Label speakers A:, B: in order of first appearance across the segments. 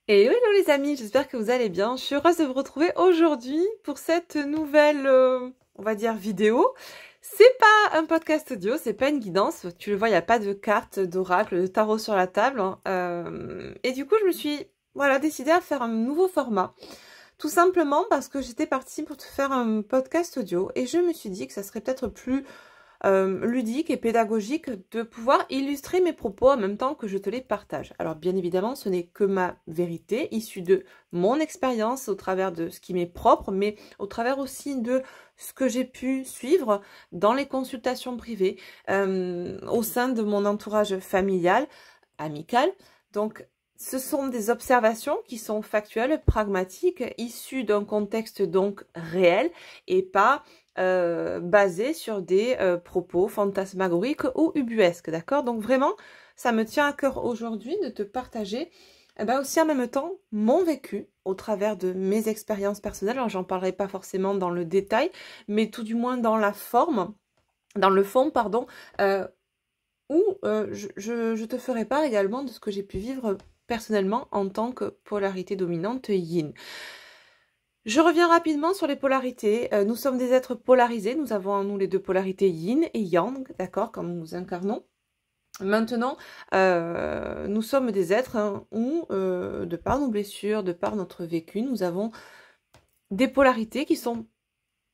A: Hello, hello les amis, j'espère que vous allez bien. Je suis heureuse de vous retrouver aujourd'hui pour cette nouvelle, on va dire, vidéo. C'est pas un podcast audio, c'est pas une guidance. Tu le vois, il n'y a pas de carte, d'oracle, de tarot sur la table, hein. Et du coup, je me suis, voilà, décidée à faire un nouveau format. Tout simplement parce que j'étais partie pour te faire un podcast audio et je me suis dit que ça serait peut-être plus ludique et pédagogique de pouvoir illustrer mes propos en même temps que je te les partage. Alors bien évidemment, ce n'est que ma vérité, issue de mon expérience au travers de ce qui m'est propre, mais au travers aussi de ce que j'ai pu suivre dans les consultations privées, au sein de mon entourage familial, amical. Donc, ce sont des observations qui sont factuelles, pragmatiques, issues d'un contexte donc réel et pas basées sur des propos fantasmagoriques ou ubuesques, d'accord? Donc vraiment, ça me tient à cœur aujourd'hui de te partager aussi en même temps mon vécu au travers de mes expériences personnelles. Alors j'en parlerai pas forcément dans le détail, mais tout du moins dans la forme, dans le fond, pardon, où je te ferai part également de ce que j'ai pu vivre personnellement en tant que polarité dominante yin. Je reviens rapidement sur les polarités. Nous sommes des êtres polarisés, nous avons en nous les deux polarités yin et yang, d'accord, quand nous nous incarnons. Maintenant, nous sommes des êtres où, de par nos blessures, de par notre vécu, nous avons des polarités qui sont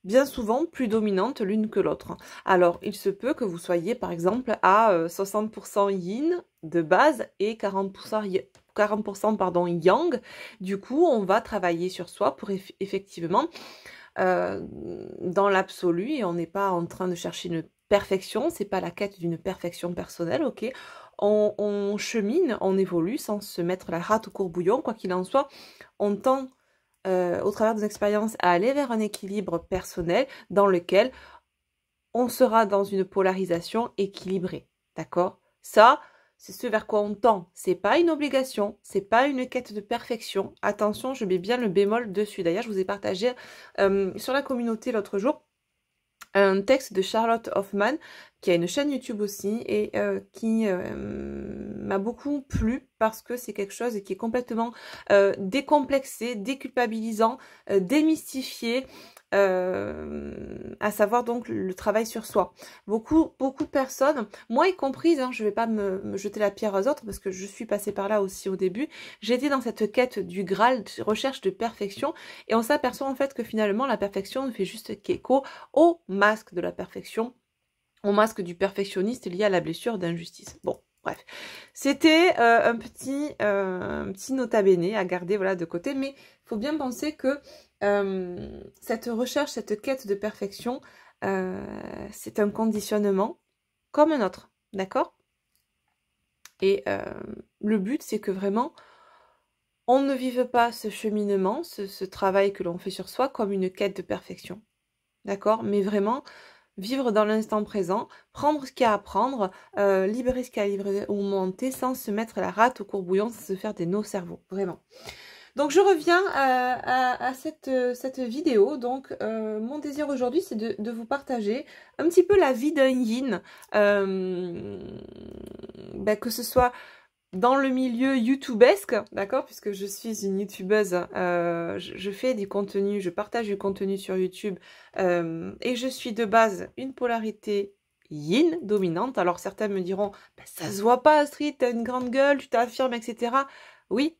A: bien souvent plus dominantes l'une que l'autre. Alors, il se peut que vous soyez par exemple à 60% yin de base et 40% pardon, yang. Du coup, on va travailler sur soi pour effectivement, dans l'absolu, et on n'est pas en train de chercher une perfection, c'est pas la quête d'une perfection personnelle, ok? On chemine, on évolue sans se mettre la rate au courbouillon, quoi qu'il en soit, on tend au travers des expériences à aller vers un équilibre personnel dans lequel on sera dans une polarisation équilibrée, d'accord? Ça, c'est ce vers quoi on tend. C'est pas une obligation, c'est pas une quête de perfection. Attention, je mets bien le bémol dessus. D'ailleurs, je vous ai partagé sur la communauté l'autre jour un texte de Charlotte Hoffman, qui a une chaîne YouTube aussi, et qui m'a beaucoup plu parce que c'est quelque chose qui est complètement décomplexé, déculpabilisant, démystifié, à savoir donc le travail sur soi. Beaucoup de personnes, moi y comprise, hein, je ne vais pas me jeter la pierre aux autres parce que je suis passée par là aussi au début, j'étais dans cette quête du Graal, de recherche de perfection, et on s'aperçoit en fait que finalement la perfection ne fait juste qu'écho au masque de la perfection, au masque du perfectionniste lié à la blessure d'injustice. Bon, bref. C'était un petit nota bene à garder, voilà, de côté, mais il faut bien penser que cette recherche, cette quête de perfection, c'est un conditionnement comme un autre, d'accord? Et le but, c'est que vraiment, on ne vive pas ce cheminement, ce travail que l'on fait sur soi comme une quête de perfection, d'accord? Mais vraiment, vivre dans l'instant présent, prendre ce qu'il y a à prendre, libérer ce qu'il y a à libérer au moment T, sans se mettre la rate au courbouillon, sans se faire des nœuds au cerveau, vraiment. Donc je reviens à cette vidéo. Donc mon désir aujourd'hui, c'est de vous partager un petit peu la vie d'un yin, que ce soit dans le milieu youtubesque, d'accord, puisque je suis une youtubeuse, je fais du contenu, je partage du contenu sur YouTube, et je suis de base une polarité yin dominante. Alors certains me diront, ça se voit pas Astrid, t'as une grande gueule, tu t'affirmes, etc. Oui,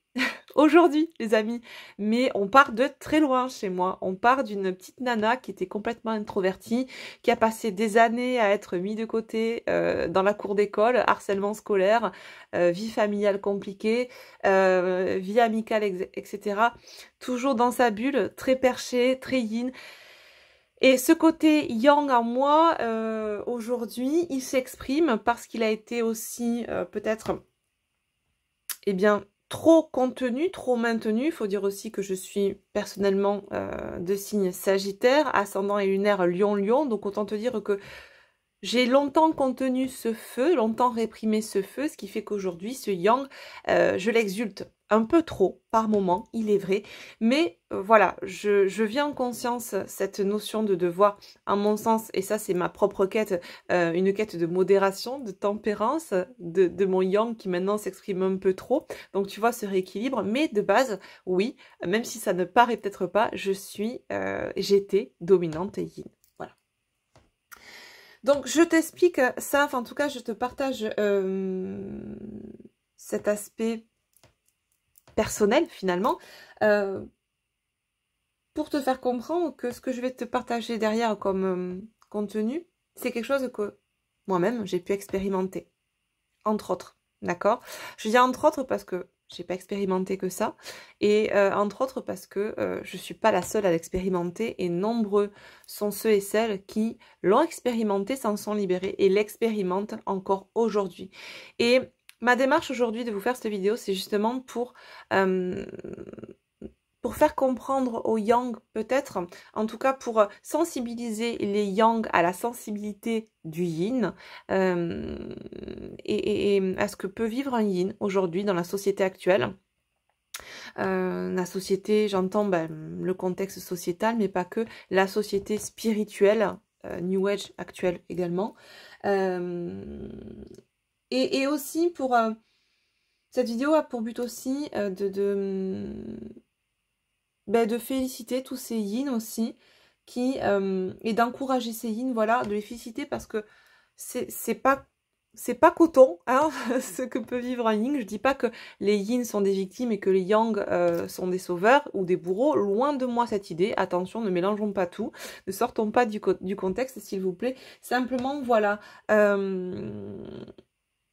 A: aujourd'hui les amis, mais on part de très loin chez moi. On part d'une petite nana qui était complètement introvertie, qui a passé des années à être mise de côté dans la cour d'école, harcèlement scolaire, vie familiale compliquée, vie amicale, etc. Toujours dans sa bulle, très perchée, très yin. Et ce côté yang en moi, aujourd'hui, il s'exprime parce qu'il a été aussi peut-être, eh bien, trop contenu, trop maintenu. Il faut dire aussi que je suis personnellement de signe Sagittaire, ascendant et lunaire Lion-Lion. Donc autant te dire que j'ai longtemps contenu ce feu, longtemps réprimé ce feu, ce qui fait qu'aujourd'hui, ce yang, je l'exulte un peu trop par moment, il est vrai. Mais voilà, je viens en conscience cette notion de devoir, à mon sens, et ça c'est ma propre quête, une quête de modération, de tempérance, de mon yang qui maintenant s'exprime un peu trop. Donc tu vois, ce rééquilibre. Mais de base, oui, même si ça ne paraît peut-être pas, j'étais dominante et yin. Donc, je t'explique ça, enfin, en tout cas, je te partage cet aspect personnel, finalement, pour te faire comprendre que ce que je vais te partager derrière comme contenu, c'est quelque chose que moi-même, j'ai pu expérimenter, entre autres, d'accord? Je dis entre autres parce que j'ai pas expérimenté que ça, et entre autres parce que je suis pas la seule à l'expérimenter, et nombreux sont ceux et celles qui l'ont expérimenté, s'en sont libérés et l'expérimentent encore aujourd'hui. Et ma démarche aujourd'hui de vous faire cette vidéo, c'est justement pour faire comprendre aux yang peut-être, en tout cas pour sensibiliser les yang à la sensibilité du yin et à ce que peut vivre un yin aujourd'hui dans la société actuelle. La société, j'entends le contexte sociétal, mais pas que, la société spirituelle, New Age actuelle également. Et aussi pour... cette vidéo a pour but aussi de féliciter tous ces yin aussi, et d'encourager ces yin, voilà, de les féliciter parce que c'est pas coton, hein, ce que peut vivre un yin. Je dis pas que les yin sont des victimes et que les yang sont des sauveurs ou des bourreaux, loin de moi cette idée, attention, ne mélangeons pas tout, ne sortons pas du contexte s'il vous plaît, simplement voilà,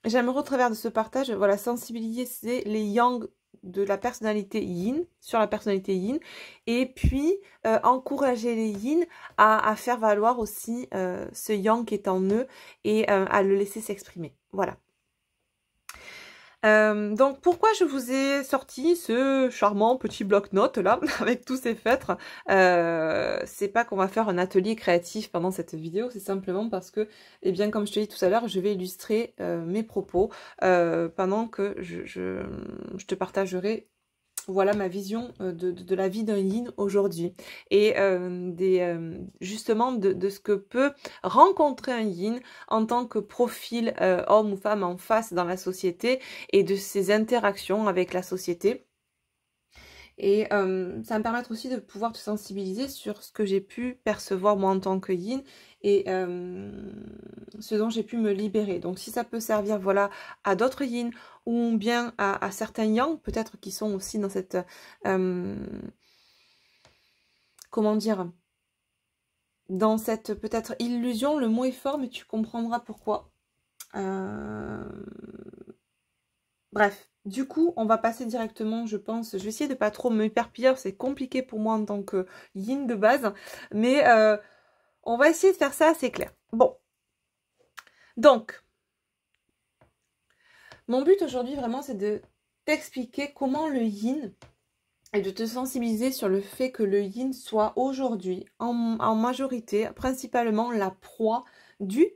A: j'aimerais au travers de ce partage, voilà, sensibiliser les yang de la personnalité yin, sur la personnalité yin, et puis encourager les yin à faire valoir aussi ce yang qui est en eux et à le laisser s'exprimer. Voilà. Donc pourquoi je vous ai sorti ce charmant petit bloc-notes là, avec tous ces feutres, c'est pas qu'on va faire un atelier créatif pendant cette vidéo, c'est simplement parce que, eh bien comme je te dis tout à l'heure, je vais illustrer mes propos pendant que je te partagerai, voilà, ma vision de la vie d'un yin aujourd'hui et justement de ce que peut rencontrer un yin en tant que profil homme ou femme en face dans la société et de ses interactions avec la société. Et ça va me permettre aussi de pouvoir te sensibiliser sur ce que j'ai pu percevoir moi en tant que yin et ce dont j'ai pu me libérer. Donc si ça peut servir, voilà, à d'autres yin ou bien à certains yang, peut-être qui sont aussi dans cette... comment dire, dans cette peut-être illusion, le mot est fort, mais tu comprendras pourquoi. Bref, du coup, on va passer directement, je pense, je vais essayer de pas trop m'éparpiller, c'est compliqué pour moi en tant que yin de base, mais on va essayer de faire ça assez clair. Bon, donc, mon but aujourd'hui vraiment, c'est de t'expliquer comment le yin, et de te sensibiliser sur le fait que le yin soit aujourd'hui, en majorité, principalement la proie du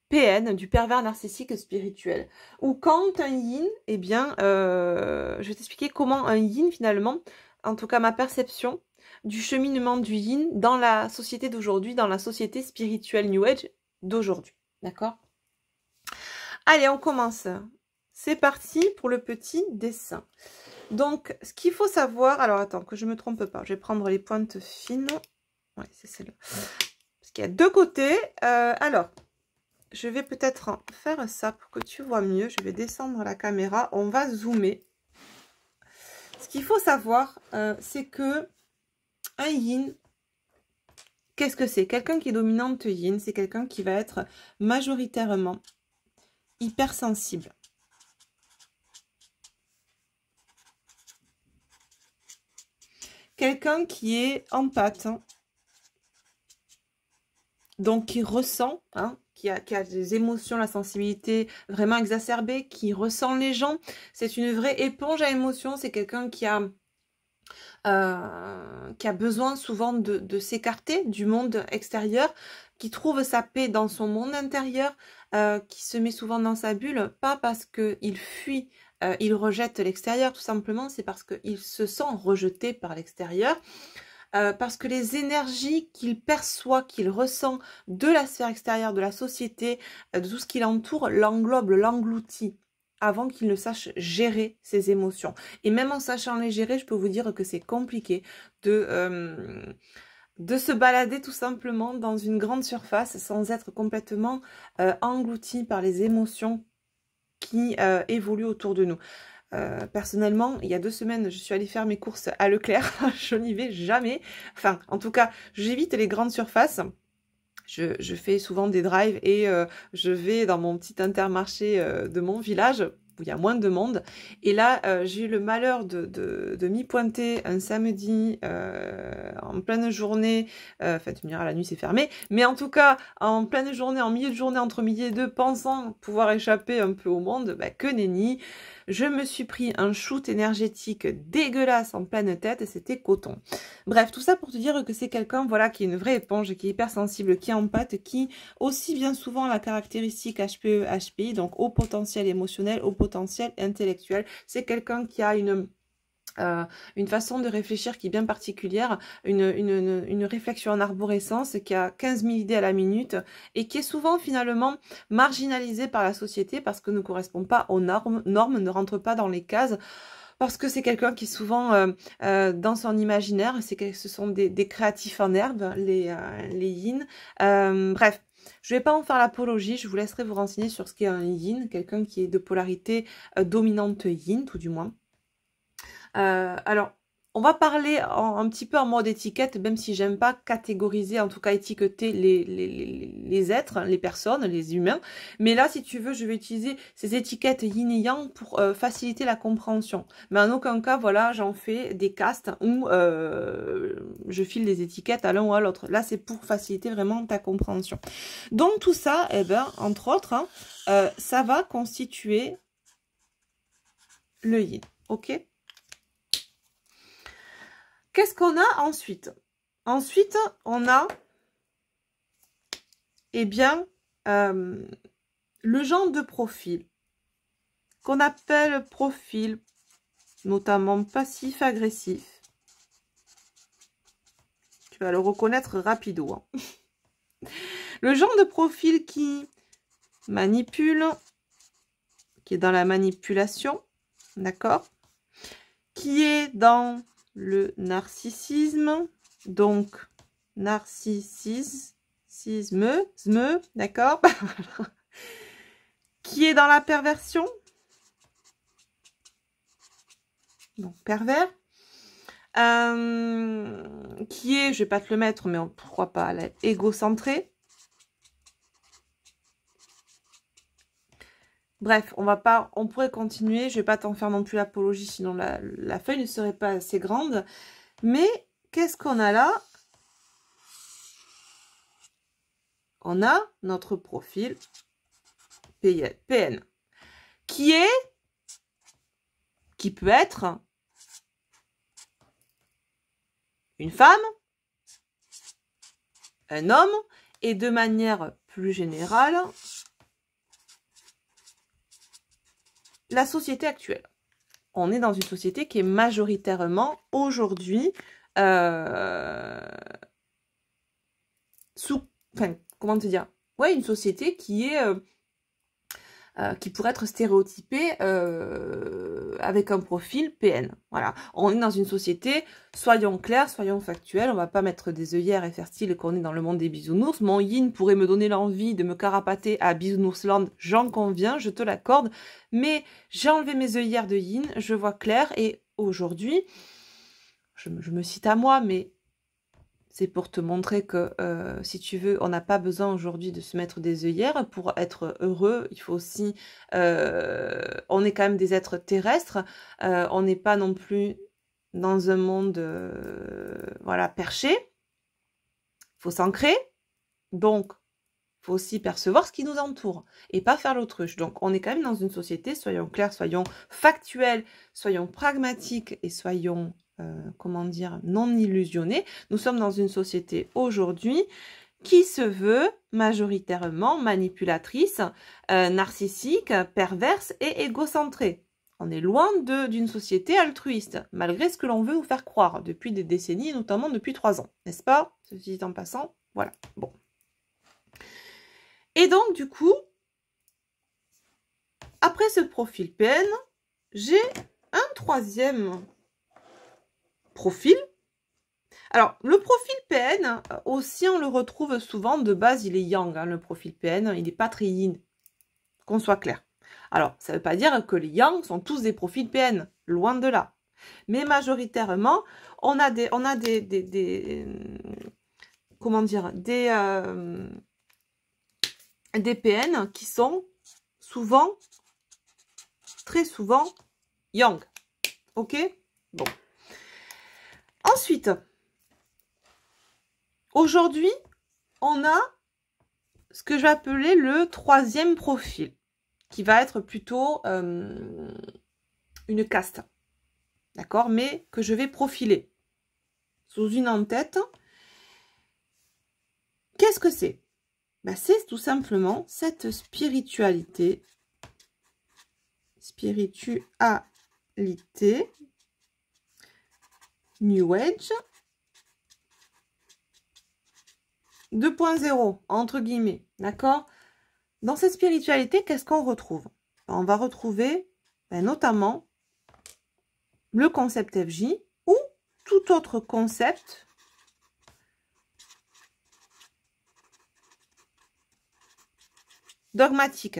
A: PN, du pervers narcissique spirituel. Ou quand un yin, eh bien, je vais t'expliquer comment un yin finalement, en tout cas ma perception du cheminement du yin dans la société d'aujourd'hui, dans la société spirituelle New Age d'aujourd'hui. D'accord? Allez, on commence. C'est parti pour le petit dessin. Donc, ce qu'il faut savoir... Alors, attends, que je ne me trompe pas. Je vais prendre les pointes fines. Ouais, c'est celle-là. Parce qu'il y a deux côtés. Alors... je vais peut-être faire ça pour que tu vois mieux. Je vais descendre la caméra. On va zoomer. Ce qu'il faut savoir, c'est que un yin, qu'est-ce que c'est? Quelqu'un qui est dominante yin, c'est quelqu'un qui va être majoritairement hypersensible. Quelqu'un qui est empathe. Donc qui ressent, hein, qui a des émotions, la sensibilité vraiment exacerbée, qui ressent les gens. C'est une vraie éponge à émotions. C'est quelqu'un qui a besoin souvent de s'écarter du monde extérieur qui trouve sa paix dans son monde intérieur, qui se met souvent dans sa bulle, pas parce qu'il fuit, il rejette l'extérieur, tout simplement, c'est parce qu'il se sent rejeté par l'extérieur, parce que les énergies qu'il perçoit, qu'il ressent de la sphère extérieure, de la société, de tout ce qui l'entoure, l'englobe, l'engloutit, avant qu'il ne sache gérer ses émotions. Et même en sachant les gérer, je peux vous dire que c'est compliqué de se balader tout simplement dans une grande surface sans être complètement englouti par les émotions qui évoluent autour de nous. Personnellement, il y a 2 semaines, je suis allée faire mes courses à Leclerc. Je n'y vais jamais. Enfin, en tout cas, j'évite les grandes surfaces. Je fais souvent des drives et je vais dans mon petit Intermarché de mon village où il y a moins de monde. Et là, j'ai eu le malheur de m'y pointer un samedi en pleine journée. Enfin, tu me diras, la nuit c'est fermé. Mais en tout cas, en pleine journée, en milieu de journée, entre midi et 2, pensant pouvoir échapper un peu au monde, bah, que nenni. Je me suis pris un shoot énergétique dégueulasse en pleine tête et c'était coton. Bref, tout ça pour te dire que c'est quelqu'un, voilà, qui est une vraie éponge, qui est hypersensible, qui est empathe, qui aussi bien souvent la caractéristique HPE-HPI, donc au potentiel émotionnel, au potentiel intellectuel. C'est quelqu'un qui a une façon de réfléchir qui est bien particulière, une réflexion en arborescence qui a 15 000 idées à la minute et qui est souvent finalement marginalisée par la société parce que ne correspond pas aux normes, ne rentre pas dans les cases. Parce que c'est quelqu'un qui est souvent dans son imaginaire, ce sont des créatifs en herbe, les yin. Bref, je ne vais pas en faire l'apologie, je vous laisserai vous renseigner sur ce qu'est un yin, quelqu'un qui est de polarité dominante yin, tout du moins. Alors, on va parler un petit peu en mode étiquette, même si j'aime pas catégoriser, en tout cas étiqueter les êtres, les personnes, les humains. Mais là, si tu veux, je vais utiliser ces étiquettes yin et yang pour faciliter la compréhension. Mais en aucun cas, voilà, j'en fais des castes où je file des étiquettes à l'un ou à l'autre. Là, c'est pour faciliter vraiment ta compréhension. Donc tout ça, eh ben, entre autres, hein, ça va constituer le yin, ok ? Qu'est-ce qu'on a ensuite? Ensuite, on a, eh bien, le genre de profil qu'on appelle profil, notamment passif-agressif. Tu vas le reconnaître rapido. Hein. Le genre de profil qui manipule, qui est dans la manipulation, d'accord? Qui est dans le narcissisme, donc narcissisme, d'accord, qui est dans la perversion, donc pervers, qui est, je vais pas te le mettre, mais pourquoi pas, égocentré. Bref, on pourrait continuer, je vais pas t'en faire non plus l'apologie, sinon la feuille ne serait pas assez grande. Mais qu'est-ce qu'on a là? On a notre profil PN, qui peut être une femme, un homme, et de manière plus générale, la société actuelle. On est dans une société qui est majoritairement aujourd'hui comment te dire, ouais, une société qui est qui pourrait être stéréotypée avec un profil PN. Voilà, on est dans une société, soyons clairs, soyons factuels, on va pas mettre des œillères et faire style qu'on est dans le monde des bisounours. Mon yin pourrait me donner l'envie de me carapater à Bisounoursland, j'en conviens, je te l'accorde, mais j'ai enlevé mes œillères de yin, je vois clair, et aujourd'hui, je me cite à moi, mais c'est pour te montrer que, si tu veux, on n'a pas besoin aujourd'hui de se mettre des œillères pour être heureux. Il faut aussi... on est quand même des êtres terrestres. On n'est pas non plus dans un monde voilà, perché. Il faut s'ancrer. Donc, il faut aussi percevoir ce qui nous entoure et pas faire l'autruche. Donc, on est quand même dans une société, soyons clairs, soyons factuels, soyons pragmatiques et soyons... comment dire, non illusionnés. Nous sommes dans une société aujourd'hui qui se veut majoritairement manipulatrice, narcissique, perverse et égocentrée. On est loin d'une société altruiste, malgré ce que l'on veut vous faire croire depuis des décennies, notamment depuis 3 ans, n'est-ce pas? Ceci dit en passant, voilà, bon. Et donc, du coup, après ce profil PN, j'ai un troisième profil. Alors, le profil PN, aussi, on le retrouve souvent, de base, il est yang, hein, le profil PN, il n'est pas très yin, qu'on soit clair. Alors, ça ne veut pas dire que les yang sont tous des profils PN, loin de là. Mais majoritairement, on a des comment dire, des PN qui sont souvent, très souvent, yang. Ok? Bon. Ensuite, aujourd'hui, on a ce que je vais appeler le troisième profil, qui va être plutôt une caste. D'accord? Mais que je vais profiler sous une en-tête. Qu'est-ce que c'est? Ben, c'est tout simplement cette spiritualité. New Age 2.0, entre guillemets. D'accord? Dans cette spiritualité, qu'est-ce qu'on retrouve? On va retrouver notamment le concept FJ ou tout autre concept dogmatique.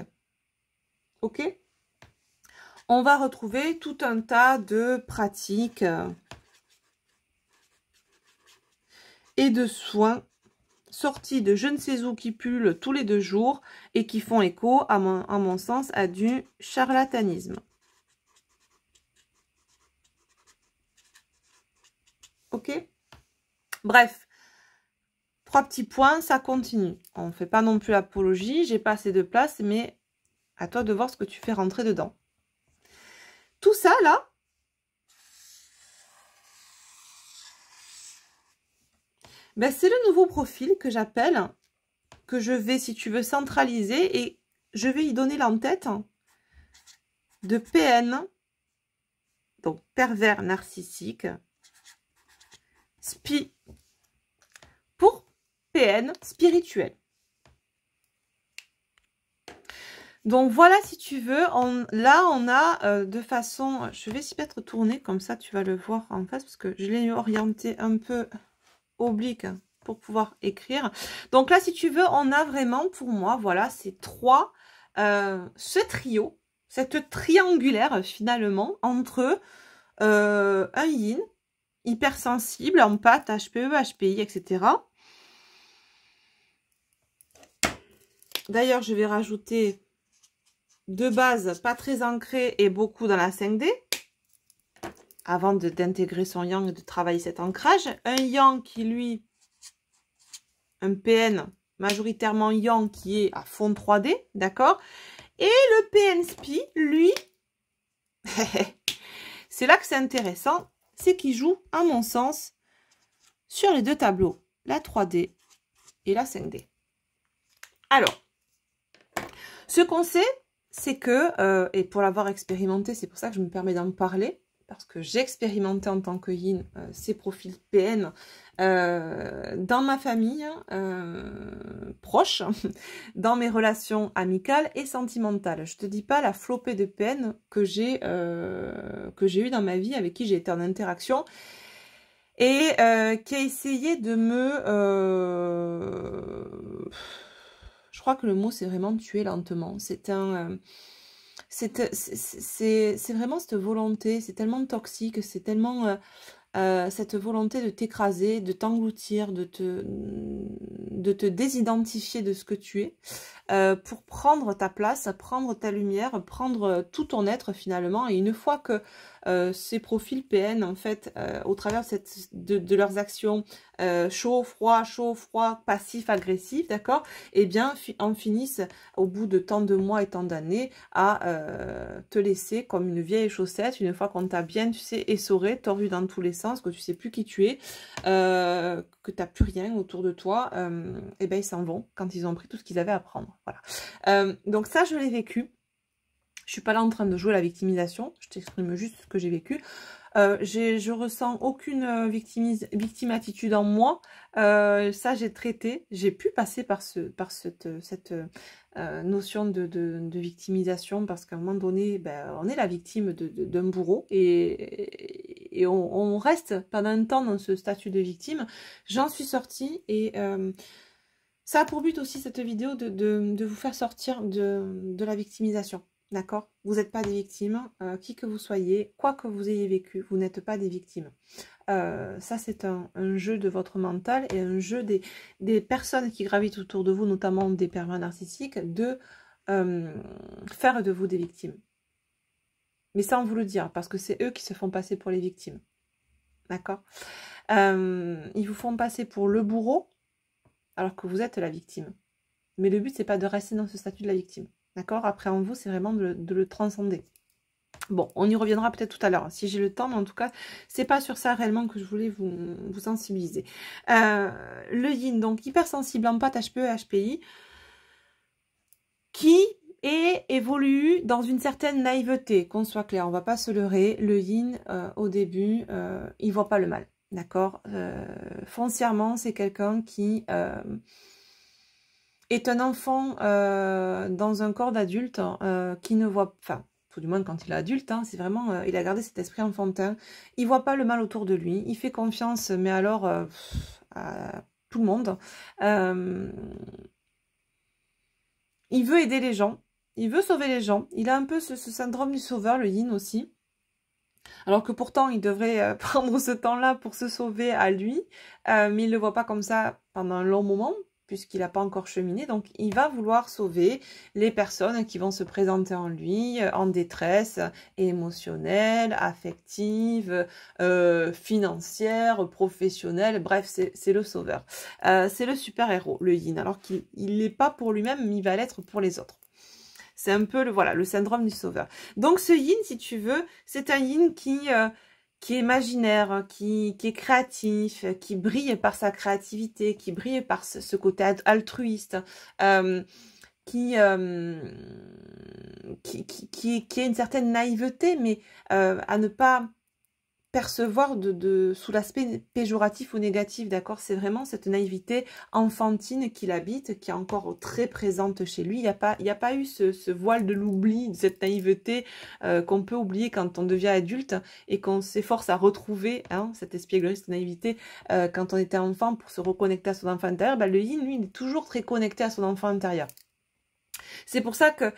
A: Ok? On va retrouver tout un tas de pratiques et de soins sortis de je ne sais où qui pullulent tous les 2 jours et qui font écho, à mon sens, à du charlatanisme. Ok? Bref, 3 petits points, ça continue. On ne fait pas non plus l'apologie, j'ai pas assez de place, mais à toi de voir ce que tu fais rentrer dedans. Tout ça, là, ben, c'est le nouveau profil que j'appelle, que je vais, si tu veux, centraliser et je vais y donner l'en-tête de PN, donc pervers narcissique, pour PN spirituel. Donc voilà, si tu veux, là on a de façon, je vais s'y mettre tourner, comme ça tu vas le voir en face, parce que je l'ai orienté un peu oblique pour pouvoir écrire. Donc là, si tu veux, on a vraiment, pour moi, voilà, ces trois, ce trio, cette triangulaire finalement, entre un yin, hypersensible, empathe, HPE, HPI, etc. D'ailleurs, je vais rajouter de base pas très ancré et beaucoup dans la 5D avant d'intégrer son yang et de travailler cet ancrage. Un yang qui, lui, un PN majoritairement yang qui est à fond 3D, d'accord? Et le PNSP, lui, c'est là que c'est intéressant, c'est qu'il joue, à mon sens, sur les 2 tableaux, la 3D et la 5D. Alors, ce qu'on sait, c'est que, et pour l'avoir expérimenté, c'est pour ça que je me permets d'en parler, parce que j'ai expérimenté en tant que yin ces profils PN dans ma famille proche, dans mes relations amicales et sentimentales. Je te dis pas la flopée de PN que j'ai eu dans ma vie, avec qui j'ai été en interaction et qui a essayé de me... je crois que le mot, c'est vraiment tuer lentement. C'est un... c'est vraiment cette volonté, c'est tellement toxique, c'est tellement cette volonté de t'écraser, de t'engloutir, de te désidentifier de ce que tu es, pour prendre ta place, prendre ta lumière, prendre tout ton être finalement. Et une fois que ces profils PN, en fait, au travers de leurs actions chaud, froid, passif, agressif, d'accord, et bien en finissent au bout de tant de mois et tant d'années à te laisser comme une vieille chaussette, une fois qu'on t'a bien, tu sais, essoré, tordu dans tous les sens, reconnaissance, que tu sais plus qui tu es, que tu n'as plus rien autour de toi, et ben ils s'en vont quand ils ont pris tout ce qu'ils avaient à prendre. Voilà. Donc ça, je l'ai vécu. Je suis pas là en train de jouer la victimisation, je t'exprime juste ce que j'ai vécu. Je ressens aucune victime-attitude en moi. Ça, j'ai traité. J'ai pu passer par cette notion de victimisation parce qu'à un moment donné, ben, on est la victime d'un bourreau et on reste pendant un temps dans ce statut de victime. J'en suis sortie et ça a pour but aussi cette vidéo de vous faire sortir de la victimisation. D'accord? Vous n'êtes pas des victimes, qui que vous soyez, quoi que vous ayez vécu, vous n'êtes pas des victimes. Ça, c'est un jeu de votre mental et un jeu des personnes qui gravitent autour de vous, notamment des pervers narcissiques, de faire de vous des victimes. Mais sans vous le dire, parce que c'est eux qui se font passer pour les victimes. D'accord? Ils vous font passer pour le bourreau, alors que vous êtes la victime. Mais le but, c'est pas de rester dans ce statut de la victime. D'accord? Après, en vous, c'est vraiment de le transcender. Bon, on y reviendra peut-être tout à l'heure, si j'ai le temps, mais en tout cas, c'est pas sur ça réellement que je voulais vous sensibiliser. Le yin, donc hypersensible, empath, HPE, HPI, qui évolue dans une certaine naïveté, qu'on soit clair, on va pas se leurrer. Le yin, au début, il voit pas le mal. D'accord? Foncièrement, c'est quelqu'un qui est un enfant dans un corps d'adulte qui ne voit, enfin, tout du moins quand il est adulte, hein, c'est vraiment, il a gardé cet esprit enfantin. Il voit pas le mal autour de lui, il fait confiance, mais alors à tout le monde. Il veut aider les gens, il veut sauver les gens. Il a un peu ce syndrome du sauveur, le yin aussi. Alors que pourtant, il devrait prendre ce temps-là pour se sauver à lui, mais il ne le voit pas comme ça pendant un long moment, puisqu'il n'a pas encore cheminé. Donc, il va vouloir sauver les personnes qui vont se présenter en lui, en détresse émotionnelle, affective, financière, professionnelle. Bref, c'est le sauveur. C'est le super-héros, le yin. Alors qu'il n'est pas pour lui-même, mais il va l'être pour les autres. C'est un peu le syndrome du sauveur. Donc ce yin, si tu veux, c'est un yin qui est imaginaire, qui est créatif, qui brille par sa créativité, qui brille par ce côté altruiste, qui a une certaine naïveté, mais à ne pas percevoir sous l'aspect péjoratif ou négatif, d'accord? C'est vraiment cette naïveté enfantine qui l'habite, qui est encore très présente chez lui. Il n'y a pas eu ce voile de l'oubli, cette naïveté qu'on peut oublier quand on devient adulte et qu'on s'efforce à retrouver, hein, cette espièglerie, cette naïveté quand on était enfant pour se reconnecter à son enfant intérieur. Ben, le yin, lui, il est toujours très connecté à son enfant intérieur. C'est pour ça que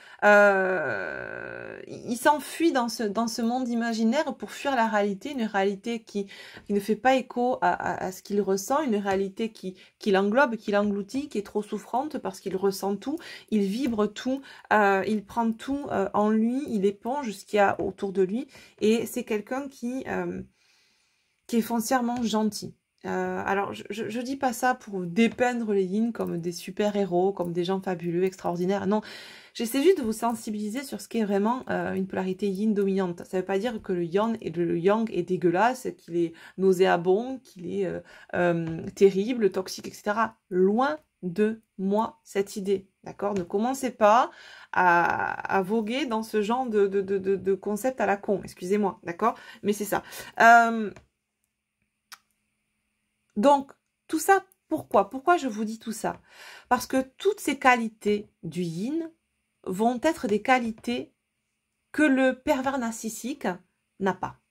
A: il s'enfuit dans ce monde imaginaire pour fuir la réalité, une réalité qui ne fait pas écho à ce qu'il ressent, une réalité qui l'englobe, qui l'engloutit, qui est trop souffrante parce qu'il ressent tout, il vibre tout, il prend tout en lui, il éponge ce qu'il y a autour de lui, et c'est quelqu'un qui est foncièrement gentil. Alors, je dis pas ça pour dépeindre les yin comme des super-héros, comme des gens fabuleux, extraordinaires. Non, j'essaie juste de vous sensibiliser sur ce qu'est vraiment une polarité yin dominante. Ça veut pas dire que le yang est dégueulasse, qu'il est nauséabond, qu'il est terrible, toxique, etc. Loin de moi cette idée, d'accord? Ne commencez pas à voguer dans ce genre de concept à la con, excusez-moi, d'accord? Mais c'est ça. Donc, tout ça, pourquoi? Pourquoi je vous dis tout ça? Parce que toutes ces qualités du yin vont être des qualités que le pervers narcissique n'a pas.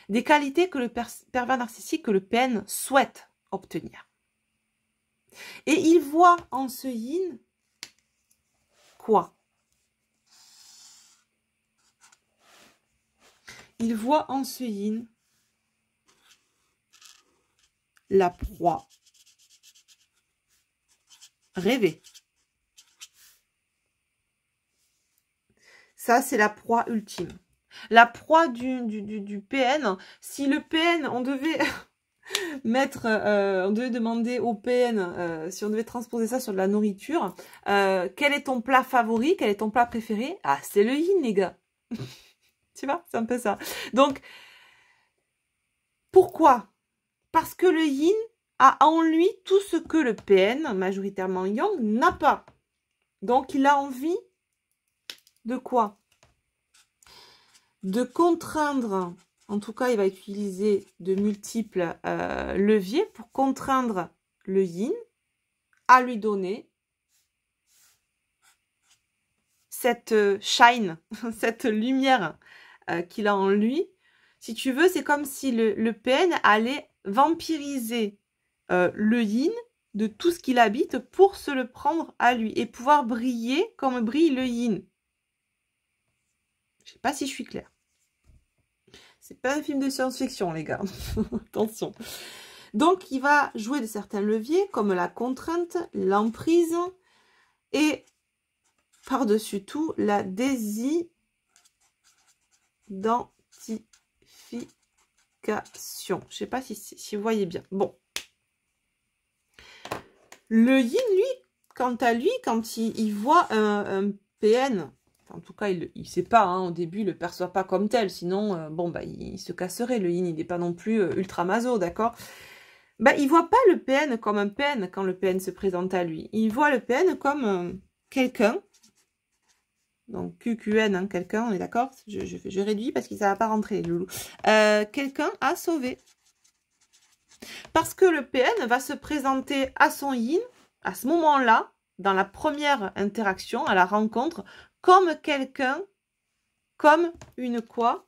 A: Des qualités que le pervers narcissique, que le PN souhaite obtenir. Et il voit en ce yin quoi? Il voit en ce yin la proie rêvée. Ça, c'est la proie ultime. La proie du PN. Si le PN, on devait on devait demander au PN, si on devait transposer ça sur de la nourriture, quel est ton plat favori? Quel est ton plat préféré? Ah, c'est le yin, les gars. Tu vois, c'est un peu ça. Donc, Pourquoi? Parce que le yin a en lui tout ce que le PN, majoritairement yang, n'a pas. Donc, il a envie de quoi? De contraindre, en tout cas, il va utiliser de multiples leviers pour contraindre le yin à lui donner cette shine, cette lumière qu'il a en lui. Si tu veux, c'est comme si le PN allait vampiriser le yin de tout ce qu'il habite pour se le prendre à lui et pouvoir briller comme brille le yin. Je sais pas si je suis claire. C'est pas un film de science-fiction, les gars. Attention. Donc, il va jouer de certains leviers comme la contrainte, l'emprise et par-dessus tout la désidentification. Je sais pas si vous voyez bien. Bon. Le yin, lui, quant à lui, quand il voit un PN, en tout cas, il ne sait pas, hein, au début, il ne le perçoit pas comme tel, sinon, bon, bah, il se casserait, le yin, il n'est pas non plus ultra maso, d'accord? Bah, il ne voit pas le PN comme un PN quand le PN se présente à lui. Il voit le PN comme quelqu'un, donc QQN, hein, quelqu'un, on est d'accord? Je réduis parce que ça ne va pas rentrer, les loulous. Quelqu'un à sauver. Parce que le PN va se présenter à son yin, à ce moment-là, dans la première interaction, à la rencontre, comme quelqu'un, comme une quoi?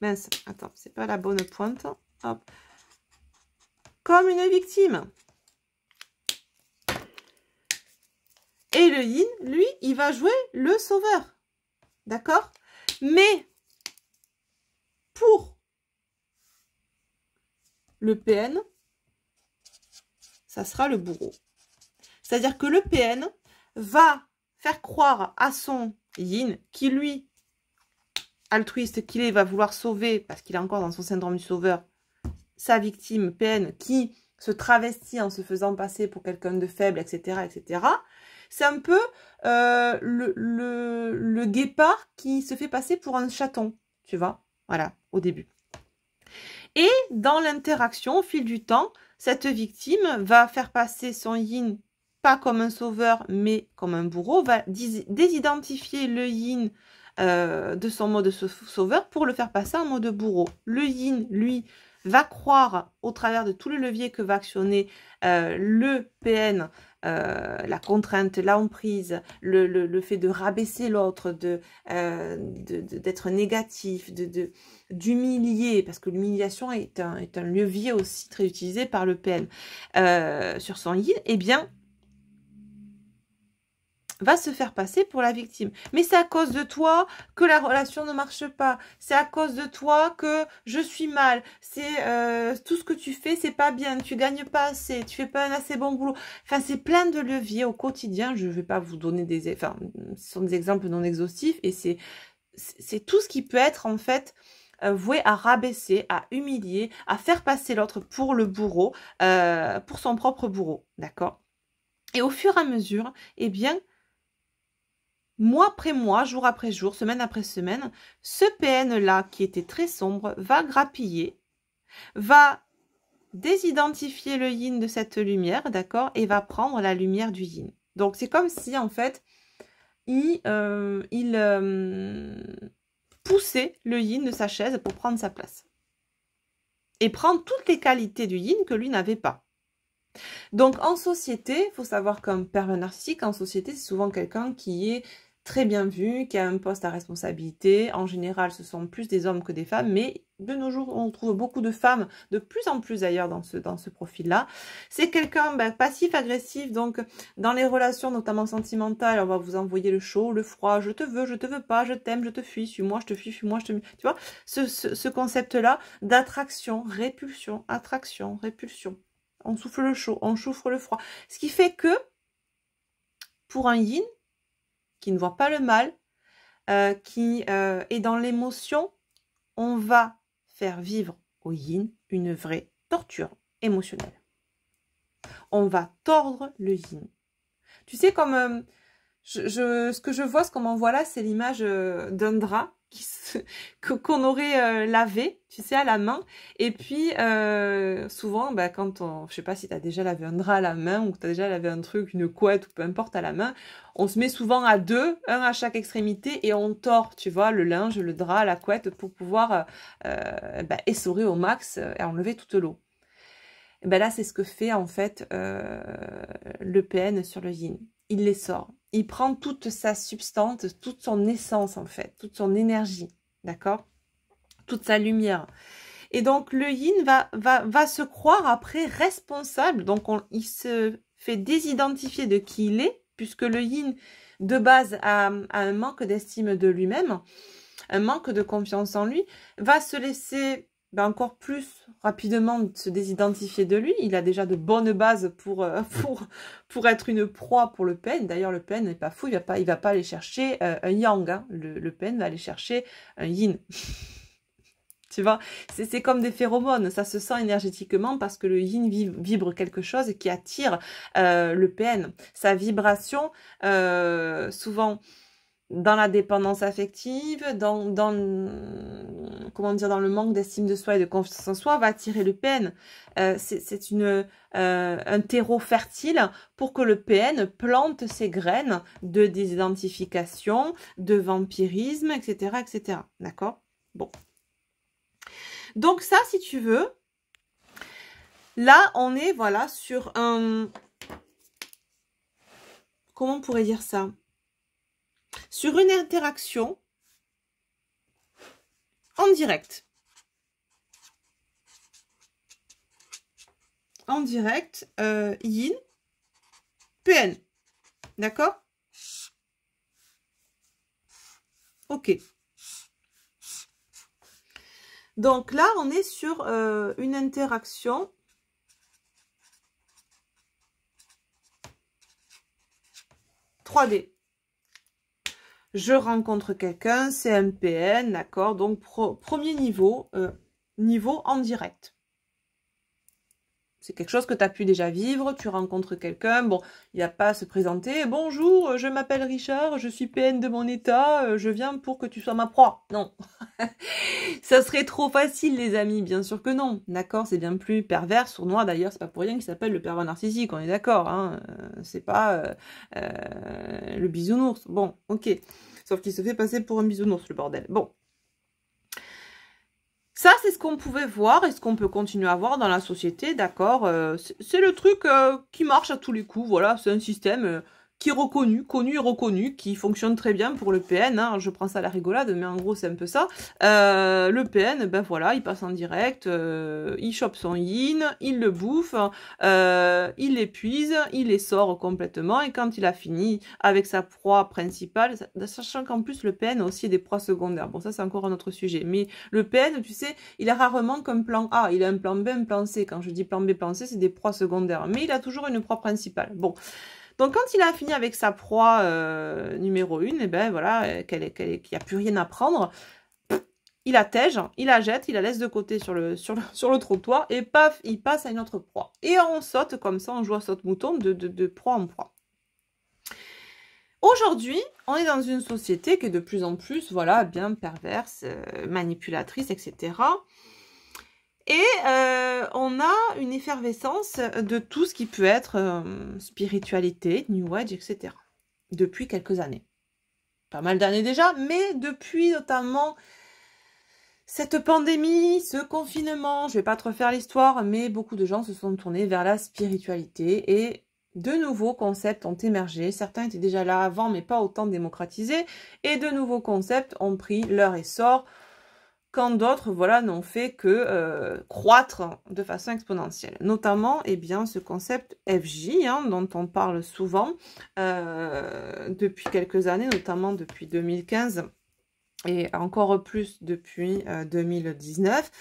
A: Mince, attends, c'est pas la bonne pointe. Hop. Comme une victime. Et le yin, lui, il va jouer le sauveur. D'accord? Mais, pour le PN, ça sera le bourreau. C'est-à-dire que le PN va faire croire à son yin, qui lui, altruiste qu'il est, va vouloir sauver, parce qu'il est encore dans son syndrome du sauveur, sa victime PN, qui se travestit en se faisant passer pour quelqu'un de faible, etc., etc. C'est un peu le guépard qui se fait passer pour un chaton, tu vois, voilà, au début. Et dans l'interaction, au fil du temps, cette victime va faire passer son yin pas comme un sauveur, mais comme un bourreau, va désidentifier le yin de son mode sauveur pour le faire passer en mode bourreau. Le yin, lui, va croire au travers de tous les leviers que va actionner le PN, la contrainte, l'emprise, le fait de rabaisser l'autre, d'être négatif, d'humilier, parce que l'humiliation est un levier aussi très utilisé par le PN sur son yin, eh bien, va se faire passer pour la victime. Mais c'est à cause de toi que la relation ne marche pas. C'est à cause de toi que je suis mal. C'est tout ce que tu fais, c'est pas bien. Tu gagnes pas assez. Tu fais pas un assez bon boulot. Enfin, c'est plein de leviers au quotidien. Je vais pas vous donner des... Enfin, ce sont des exemples non exhaustifs. Et c'est tout ce qui peut être, en fait, voué à rabaisser, à humilier, à faire passer l'autre pour le bourreau, pour son propre bourreau. D'accord? Et au fur et à mesure, eh bien... mois après mois, jour après jour, semaine après semaine, ce PN-là, qui était très sombre, va grappiller, va désidentifier le yin de cette lumière, d'accord, et va prendre la lumière du yin. Donc, c'est comme si, en fait, il poussait le yin de sa chaise pour prendre sa place. Et prendre toutes les qualités du yin que lui n'avait pas. Donc, en société, il faut savoir qu'un pervers narcissique, en société, c'est souvent quelqu'un qui est très bien vu, qui a un poste à responsabilité. En général, ce sont plus des hommes que des femmes, mais de nos jours, on trouve beaucoup de femmes, de plus en plus d'ailleurs dans ce profil-là. C'est quelqu'un passif-agressif, donc dans les relations, notamment sentimentales, on va vous envoyer le chaud, le froid, je te veux pas, je t'aime, je te fuis, suis-moi, je te fuis, fuis-moi, je te... Tu vois, ce concept-là d'attraction, répulsion, attraction, répulsion. On souffle le chaud, on souffle le froid. Ce qui fait que, pour un yin, qui ne voit pas le mal, qui est dans l'émotion, on va faire vivre au yin une vraie torture émotionnelle. On va tordre le yin. Tu sais, comme, ce que je vois, ce qu'on m'envoie là, c'est l'image d'un drap qu'on aurait lavé, tu sais, à la main. Et puis, souvent, bah, quand on... Je sais pas si tu as déjà lavé un drap à la main ou que tu as déjà lavé un truc, une couette ou peu importe à la main, on se met souvent à deux, un à chaque extrémité, et on tord, tu vois, le linge, le drap, la couette, pour pouvoir bah, essorer au max et enlever toute l'eau. Et ben là, c'est ce que fait en fait le PN sur le yin. Il les sort. Il prend toute sa substance, toute son essence en fait, toute son énergie, d'accord? Toute sa lumière. Et donc le yin va se croire après responsable. Donc il se fait désidentifier de qui il est, puisque le yin de base a un manque d'estime de lui-même, un manque de confiance en lui, va se laisser encore plus rapidement se désidentifier de lui. Il a déjà de bonnes bases pour être une proie pour le PN. D'ailleurs, le PN n'est pas fou, il va pas aller chercher un yang. Hein. Le PN va aller chercher un yin. Tu vois, c'est comme des phéromones, ça se sent énergétiquement parce que le yin vibre quelque chose qui attire le PN. Sa vibration, souvent dans la dépendance affective, comment dire, dans le manque d'estime de soi et de confiance en soi, va attirer le PN. C'est un terreau fertile pour que le PN plante ses graines de désidentification, de vampirisme, etc., etc. D'accord? Bon. Donc ça, si tu veux, là, on est, voilà, sur un... Comment on pourrait dire ça? Sur une interaction en direct. En direct, yin, PN. D'accord? Ok. Donc là, on est sur une interaction « 3D ». Je rencontre quelqu'un, c'est un PN, d'accord? Donc, premier niveau, niveau en direct. C'est quelque chose que tu as pu déjà vivre, tu rencontres quelqu'un, bon, il n'y a pas à se présenter. Bonjour, je m'appelle Richard, je suis PN de mon état, je viens pour que tu sois ma proie. Non, ça serait trop facile les amis, bien sûr que non, d'accord? C'est bien plus pervers, sournois d'ailleurs, c'est pas pour rien qu'il s'appelle le pervers narcissique, on est d'accord, hein? C'est pas le bisounours. Bon, ok, sauf qu'il se fait passer pour un bisounours, le bordel. Bon. Ça, c'est ce qu'on pouvait voir et ce qu'on peut continuer à voir dans la société, d'accord? C'est le truc qui marche à tous les coups, voilà, c'est un système qui est reconnu, connu et reconnu, qui fonctionne très bien pour le PN, hein, je prends ça à la rigolade, mais en gros, c'est un peu ça. Le PN, ben voilà, il passe en direct, il chope son yin, il le bouffe, il l'épuise, il les sort complètement, et quand il a fini avec sa proie principale, sachant qu'en plus, le PN a aussi des proies secondaires, bon, ça, c'est encore un autre sujet, mais le PN, tu sais, il a rarement qu'un plan A, il a un plan B, un plan C. Quand je dis plan B, plan C, c'est des proies secondaires. Mais il a toujours une proie principale. Bon. Donc, quand il a fini avec sa proie numéro 1, et ben voilà, qu'il n'y a plus rien à prendre, il la tège, il la jette, il la laisse de côté sur le trottoir, et paf, il passe à une autre proie. Et on saute comme ça, on joue à saute-mouton de proie en proie. Aujourd'hui, on est dans une société qui est de plus en plus, voilà, bien perverse, manipulatrice, etc. Et on a une effervescence de tout ce qui peut être spiritualité, New Age, etc. Depuis quelques années. Pas mal d'années déjà, mais depuis notamment cette pandémie, ce confinement, je vais pas te refaire l'histoire, mais beaucoup de gens se sont tournés vers la spiritualité et de nouveaux concepts ont émergé. Certains étaient déjà là avant, mais pas autant démocratisés. Et de nouveaux concepts ont pris leur essor, quand d'autres, voilà, n'ont fait que croître de façon exponentielle. Notamment, eh bien, ce concept FJ, hein, dont on parle souvent depuis quelques années, notamment depuis 2015, et encore plus depuis 2019,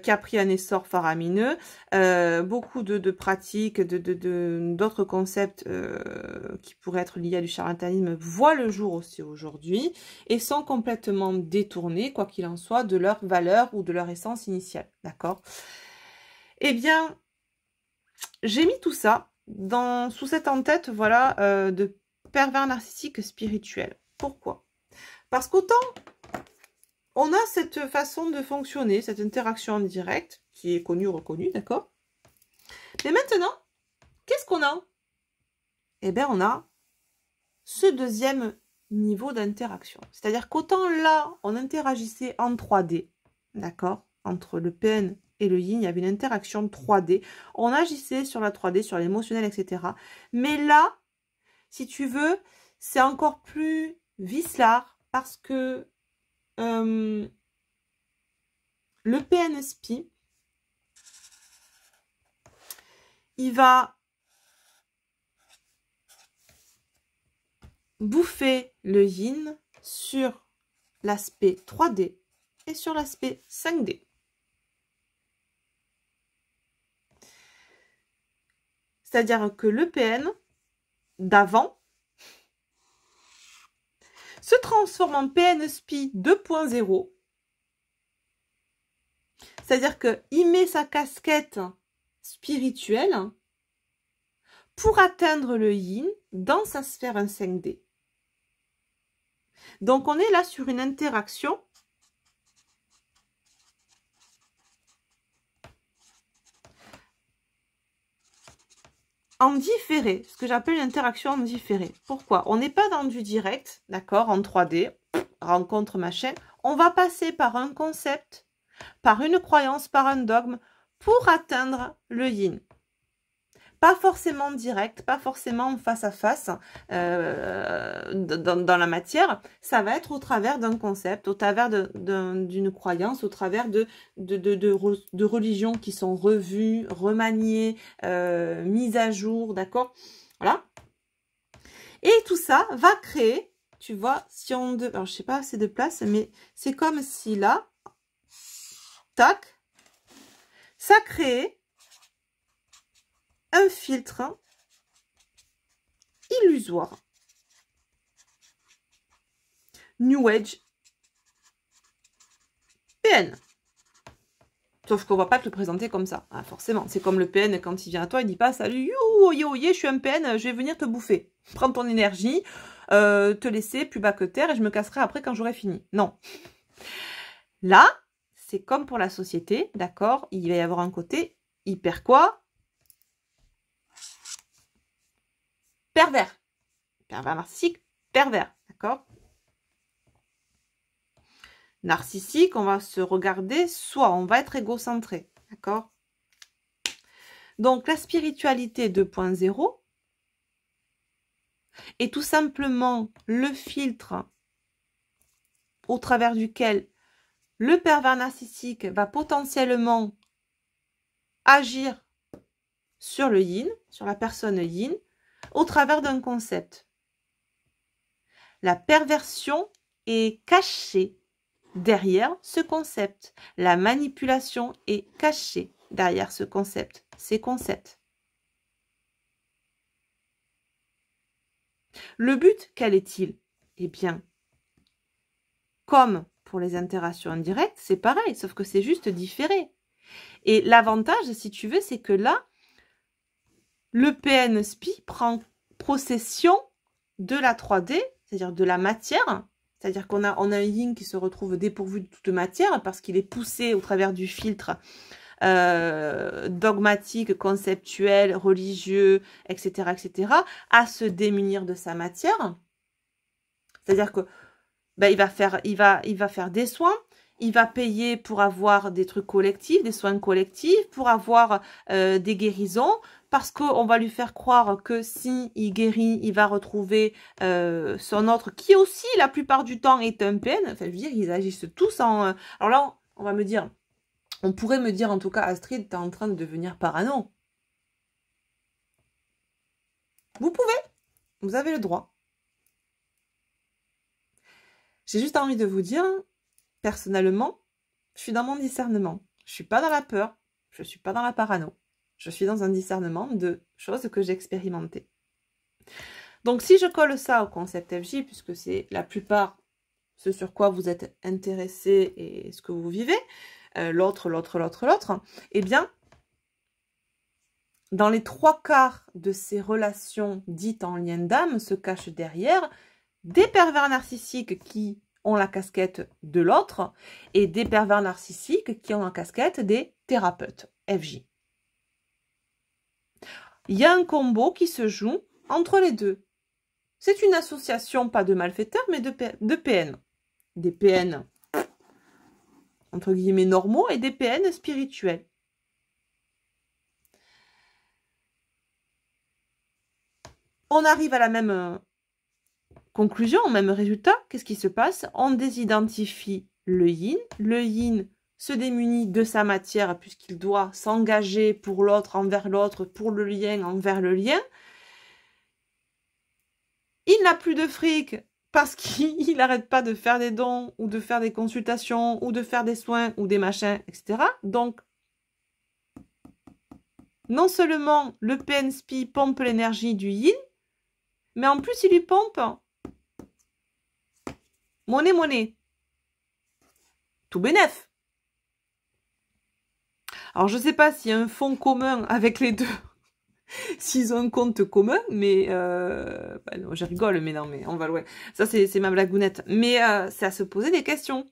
A: qui a pris un essor faramineux. Beaucoup de pratiques, d'autres concepts qui pourraient être liés à du charlatanisme voient le jour aussi aujourd'hui et sont complètement détournés, quoi qu'il en soit, de leur valeur ou de leur essence initiale. D'accord? Eh bien, j'ai mis tout ça sous cette en-tête, voilà, de pervers narcissique spirituel. Pourquoi? Parce qu'autant on a cette façon de fonctionner, cette interaction en direct, qui est connue, reconnue, d'accord? Mais maintenant, qu'est-ce qu'on a? Eh bien, on a ce deuxième niveau d'interaction. C'est-à-dire qu'autant là, on interagissait en 3D, d'accord? Entre le PN et le yin, il y avait une interaction 3D. On agissait sur la 3D, sur l'émotionnel, etc. Mais là, si tu veux, c'est encore plus vicelard parce que le PNSP, il va bouffer le yin sur l'aspect 3D et sur l'aspect 5D. C'est-à-dire que le PN d'avant se transforme en PNSP 2.0. C'est-à-dire qu'il met sa casquette spirituelle pour atteindre le yin dans sa sphère 5D. Donc on est là sur une interaction en différé, ce que j'appelle une interaction en différé. Pourquoi? On n'est pas dans du direct, d'accord, en 3D, rencontre machin. On va passer par un concept, par une croyance, par un dogme, pour atteindre le yin. Pas forcément direct, pas forcément face à face dans la matière. Ça va être au travers d'un concept, au travers d'une croyance, au travers de religions qui sont revues, remaniées, mises à jour, d'accord? Voilà. Et tout ça va créer, tu vois, si on... alors, je sais pas assez de place, mais c'est comme si là, tac, ça crée un filtre illusoire. New Age PN. Sauf qu'on va pas te le présenter comme ça, hein, forcément. C'est comme le PN, quand il vient à toi, il dit pas « Salut, yo, je suis un PN, je vais venir te bouffer. Prends ton énergie, te laisser plus bas que terre et je me casserai après quand j'aurai fini. » Non. Là, c'est comme pour la société, d'accord? Il va y avoir un côté hyper quoi? Pervers. Pervers narcissique, pervers, d'accord? Narcissique, on va se regarder, soit on va être égocentré, d'accord? Donc, la spiritualité 2.0 est tout simplement le filtre au travers duquel le pervers narcissique va potentiellement agir sur le yin, sur la personne yin, au travers d'un concept. La perversion est cachée derrière ce concept. La manipulation est cachée derrière ce concept, ces concepts. Le but, quel est-il? Eh bien, comme pour les interactions indirectes, c'est pareil, sauf que c'est juste différé. Et l'avantage, si tu veux, c'est que là, le PNSP prend possession de la 3D, c'est-à-dire de la matière, c'est-à-dire qu'on a un yin qui se retrouve dépourvu de toute matière parce qu'il est poussé au travers du filtre dogmatique, conceptuel, religieux, etc., etc., à se démunir de sa matière. C'est-à-dire que ben, il va faire des soins, il va payer pour avoir des trucs collectifs, des soins collectifs, pour avoir des guérisons, parce qu'on va lui faire croire que si il guérit, il va retrouver son autre, qui aussi, la plupart du temps, est un PN. Enfin, je veux dire, ils agissent tous en... Alors là, on va me dire, on pourrait me dire, en tout cas, Astrid, t'es en train de devenir parano. Vous pouvez, vous avez le droit. J'ai juste envie de vous dire, personnellement, je suis dans mon discernement. Je suis pas dans la peur, je suis pas dans la parano. Je suis dans un discernement de choses que j'ai expérimentées. Donc, si je colle ça au concept FJ, puisque c'est la plupart ce sur quoi vous êtes intéressé et ce que vous vivez, l'autre, eh bien, dans les 3/4 de ces relations dites en lien d'âme se cachent derrière des pervers narcissiques qui ont la casquette de l'autre et des pervers narcissiques qui ont la casquette des thérapeutes, FJ. Il y a un combo qui se joue entre les deux. C'est une association, pas de malfaiteurs, mais de PN. Des PN, entre guillemets, normaux et des PN spirituels. On arrive à la même conclusion, au même résultat. Qu'est-ce qui se passe? On désidentifie le yin. Le yin se démunit de sa matière puisqu'il doit s'engager pour l'autre, envers l'autre, pour le lien, envers le lien. Il n'a plus de fric parce qu'il n'arrête pas de faire des dons ou de faire des consultations ou de faire des soins ou des machins, etc. Donc, non seulement le PNSP pompe l'énergie du yin, mais en plus il lui pompe monnaie. Tout bénef. Alors, je ne sais pas s'il y a un fond commun avec les deux, s'ils ont un compte commun, mais... bah non, je rigole, mais non, mais on va loin. Ça, c'est ma blagounette. Mais c'est à se poser des questions.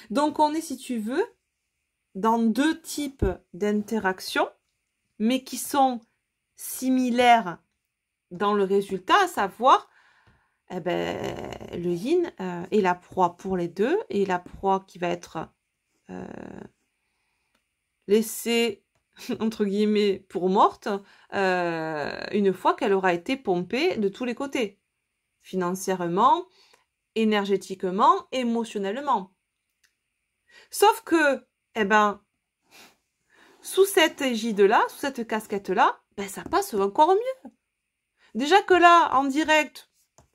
A: Donc, on est, si tu veux, dans deux types d'interactions, mais qui sont similaires dans le résultat, à savoir... Eh ben, le yin est la proie pour les deux, et la proie qui va être laissée, entre guillemets, pour morte, une fois qu'elle aura été pompée de tous les côtés. Financièrement, énergétiquement, émotionnellement. Sauf que, eh ben, sous cette égide-là, sous cette casquette-là, ben, ça passe encore mieux. Déjà que là, en direct...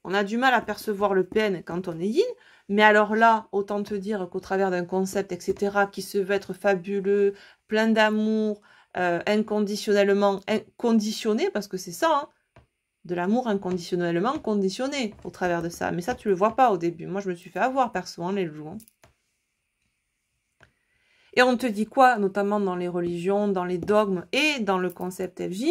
A: On a du mal à percevoir le PN quand on est yin, mais alors là, autant te dire qu'au travers d'un concept, etc., qui se veut être fabuleux, plein d'amour, inconditionnellement conditionné, parce que c'est ça, hein, de l'amour inconditionnellement conditionné au travers de ça. Mais ça, tu le vois pas au début. Moi, je me suis fait avoir, perso, hein, les loups. Hein. Et on te dit quoi, notamment dans les religions, dans les dogmes et dans le concept FJ,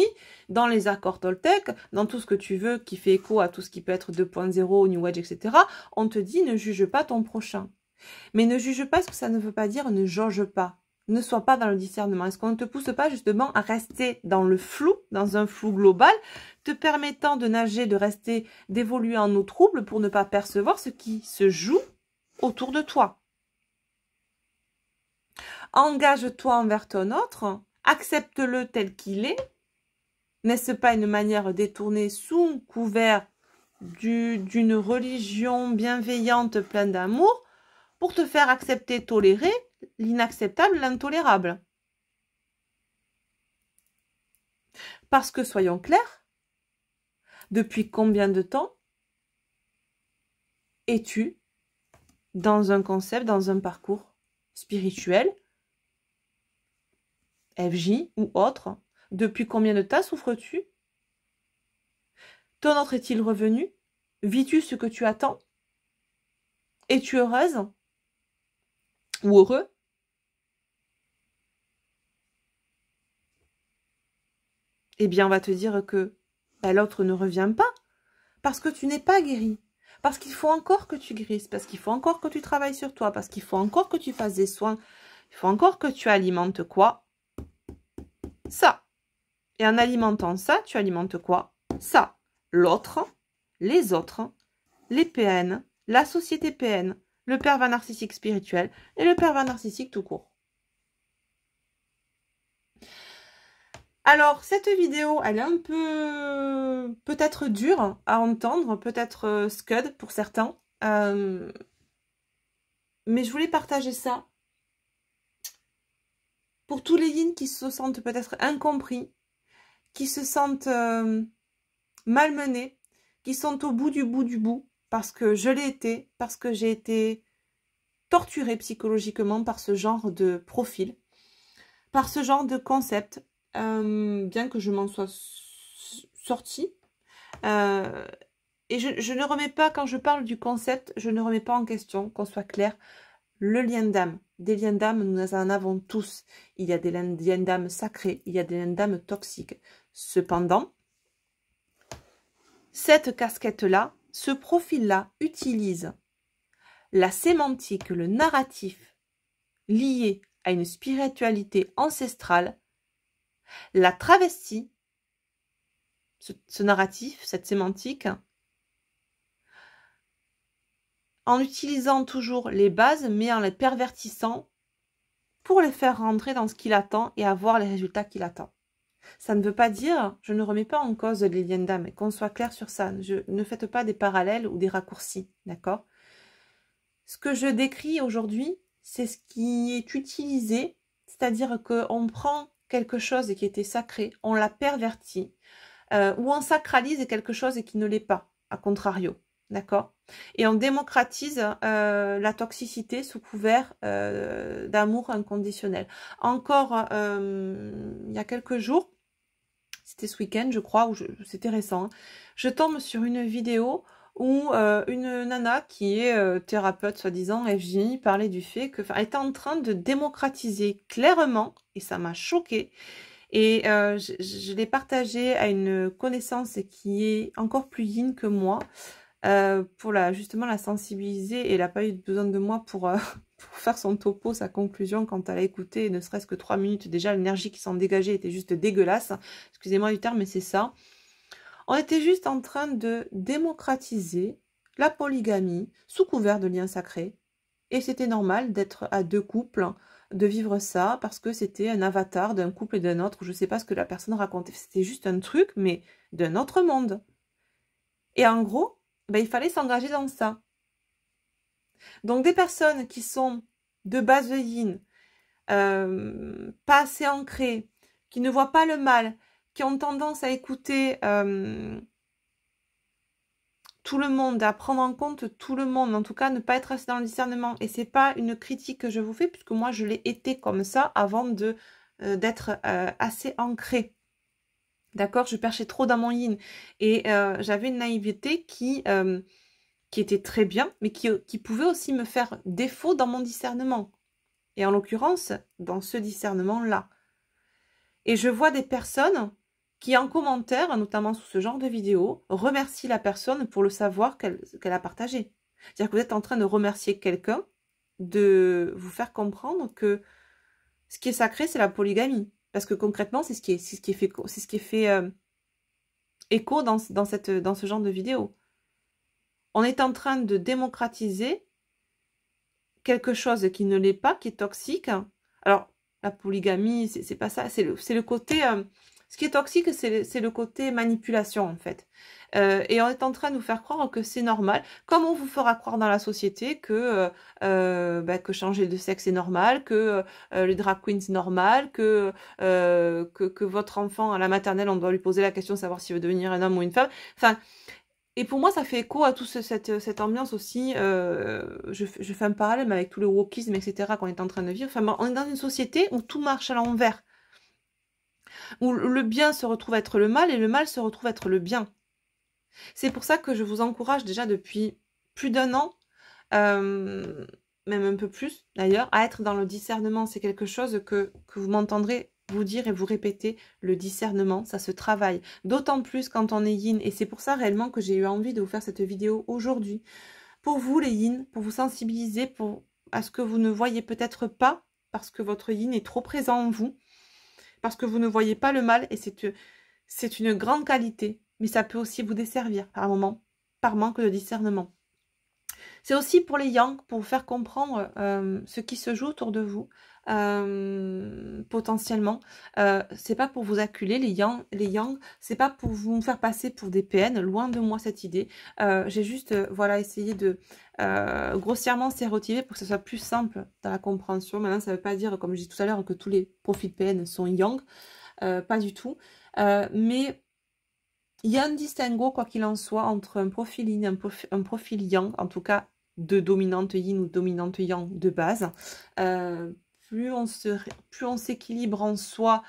A: dans les accords Toltec, dans tout ce que tu veux qui fait écho à tout ce qui peut être 2.0, New Age, etc. On te dit ne juge pas ton prochain. Mais ne juge pas, ce que ça ne veut pas dire ne jauge pas. Ne sois pas dans le discernement. Est-ce qu'on ne te pousse pas justement à rester dans le flou, dans un flou global, te permettant de nager, de rester, d'évoluer en eau trouble pour ne pas percevoir ce qui se joue autour de toi? Engage-toi envers ton autre, accepte-le tel qu'il est. N'est-ce pas une manière détournée sous couvert d'une religion bienveillante pleine d'amour pour te faire accepter, tolérer l'inacceptable, l'intolérable? Parce que, soyons clairs, depuis combien de temps es-tu dans un concept, dans un parcours spirituel, FJ ou autre? Depuis combien de temps souffres-tu? Ton autre est-il revenu? Vis-tu ce que tu attends? Es-tu heureuse? Ou heureux? Eh bien, on va te dire que l'autre ne revient pas parce que tu n'es pas guéri. Parce qu'il faut encore que tu guérisses, parce qu'il faut encore que tu travailles sur toi, parce qu'il faut encore que tu fasses des soins. Il faut encore que tu alimentes quoi? Ça. Et en alimentant ça, tu alimentes quoi? Ça. L'autre, les autres, les PN, la société PN, le pervers narcissique spirituel et le pervers narcissique tout court. Alors, cette vidéo, elle est un peu peut-être dure à entendre, peut-être scud pour certains. Mais je voulais partager ça pour tous les yin qui se sentent peut-être incompris, qui se sentent malmenés, qui sont au bout du bout, parce que je l'ai été, parce que j'ai été torturée psychologiquement par ce genre de profil, par ce genre de concept, bien que je m'en sois sortie. Et je ne remets pas, quand je parle du concept, je ne remets pas en question, qu'on soit clair, le lien d'âme. des liens d'âme, nous en avons tous. Il y a des liens d'âme sacrés, il y a des liens d'âme toxiques. Cependant, cette casquette-là, ce profil-là utilise la sémantique, le narratif lié à une spiritualité ancestrale, la travestit, ce narratif, cette sémantique, en utilisant toujours les bases, mais en les pervertissant pour les faire rentrer dans ce qu'il attend et avoir les résultats qu'il attend. Ça ne veut pas dire, je ne remets pas en cause les liens d'âme, qu'on soit clair sur ça. Ne faites pas des parallèles ou des raccourcis, d'accord? Ce que je décris aujourd'hui, c'est ce qui est utilisé, c'est-à-dire qu'on prend quelque chose qui était sacré, on l'a perverti, ou on sacralise quelque chose qui ne l'est pas, à contrario. D'accord? Et on démocratise la toxicité sous couvert d'amour inconditionnel. Encore, il y a quelques jours, c'était ce week-end, je crois, ou c'était récent, hein, je tombe sur une vidéo où une nana qui est thérapeute, soi-disant, FJ, parlait du fait que, elle était en train de démocratiser clairement, et ça m'a choquée, et je l'ai partagé à une connaissance qui est encore plus yin que moi, pour justement la sensibiliser, et elle n'a pas eu besoin de moi pour faire son topo, sa conclusion quand elle a écouté ne serait-ce que 3 minutes. Déjà, l'énergie qui s'en dégageait était juste dégueulasse. Excusez-moi du terme, mais c'est ça. On était juste en train de démocratiser la polygamie sous couvert de liens sacrés. Et c'était normal d'être à 2 couples, de vivre ça, parce que c'était un avatar d'un couple et d'un autre. Je ne sais pas ce que la personne racontait. C'était juste un truc, mais d'un autre monde. Et en gros, il fallait s'engager dans ça. Donc des personnes qui sont de base de yin, pas assez ancrées, qui ne voient pas le mal, qui ont tendance à écouter tout le monde, à prendre en compte tout le monde, en tout cas ne pas être assez dans le discernement. Et c'est pas une critique que je vous fais, puisque moi je l'ai été comme ça avant d'être assez ancrée. D'accord? Je perchais trop dans mon yin. Et j'avais une naïveté qui était très bien, mais qui pouvait aussi me faire défaut dans mon discernement. Et en l'occurrence, dans ce discernement-là. Et je vois des personnes qui, en commentaire, notamment sous ce genre de vidéo, remercient la personne pour le savoir qu'elle a partagé. C'est-à-dire que vous êtes en train de remercier quelqu'un, de vous faire comprendre que ce qui est sacré, c'est la polygamie. Parce que concrètement, c'est ce qui est fait écho dans ce genre de vidéo. On est en train de démocratiser quelque chose qui ne l'est pas, qui est toxique. Alors, la polygamie, c'est pas ça, c'est le côté... ce qui est toxique, c'est le côté manipulation, en fait. Et on est en train de nous faire croire que c'est normal, comme on vous fera croire dans la société que changer de sexe est normal, que le drag queen c'est normal, que votre enfant à la maternelle, on doit lui poser la question de savoir s'il veut devenir un homme ou une femme. Enfin... Et pour moi, ça fait écho à toute cette ambiance aussi. Je fais un parallèle avec tout le wokisme, etc. qu'on est en train de vivre. Enfin, on est dans une société où tout marche à l'envers. Où le bien se retrouve être le mal et le mal se retrouve être le bien. C'est pour ça que je vous encourage déjà depuis plus d'1 an, même un peu plus d'ailleurs, à être dans le discernement. C'est quelque chose que vous m'entendrez vous dire et vous répéter, le discernement, ça se travaille. D'autant plus quand on est yin. Et c'est pour ça réellement que j'ai eu envie de vous faire cette vidéo aujourd'hui. Pour vous les yin, pour vous sensibiliser à ce que vous ne voyez peut-être pas, parce que votre yin est trop présent en vous, parce que vous ne voyez pas le mal, et c'est une grande qualité. Mais ça peut aussi vous desservir par moment, par manque de discernement. C'est aussi pour les yang, pour vous faire comprendre ce qui se joue autour de vous, potentiellement. C'est pas pour vous acculer, les yang, c'est pas pour vous faire passer pour des PN, loin de moi cette idée. J'ai juste voilà, essayé de grossièrement stéréotyper pour que ce soit plus simple dans la compréhension. Maintenant, ça veut pas dire, comme je dis tout à l'heure, que tous les profils PN sont yang, pas du tout. Mais il y a un distinguo, quoi qu'il en soit, entre un profil yin et un profil yang, en tout cas de dominante yin ou dominante yang de base. Plus on s'équilibre en soi,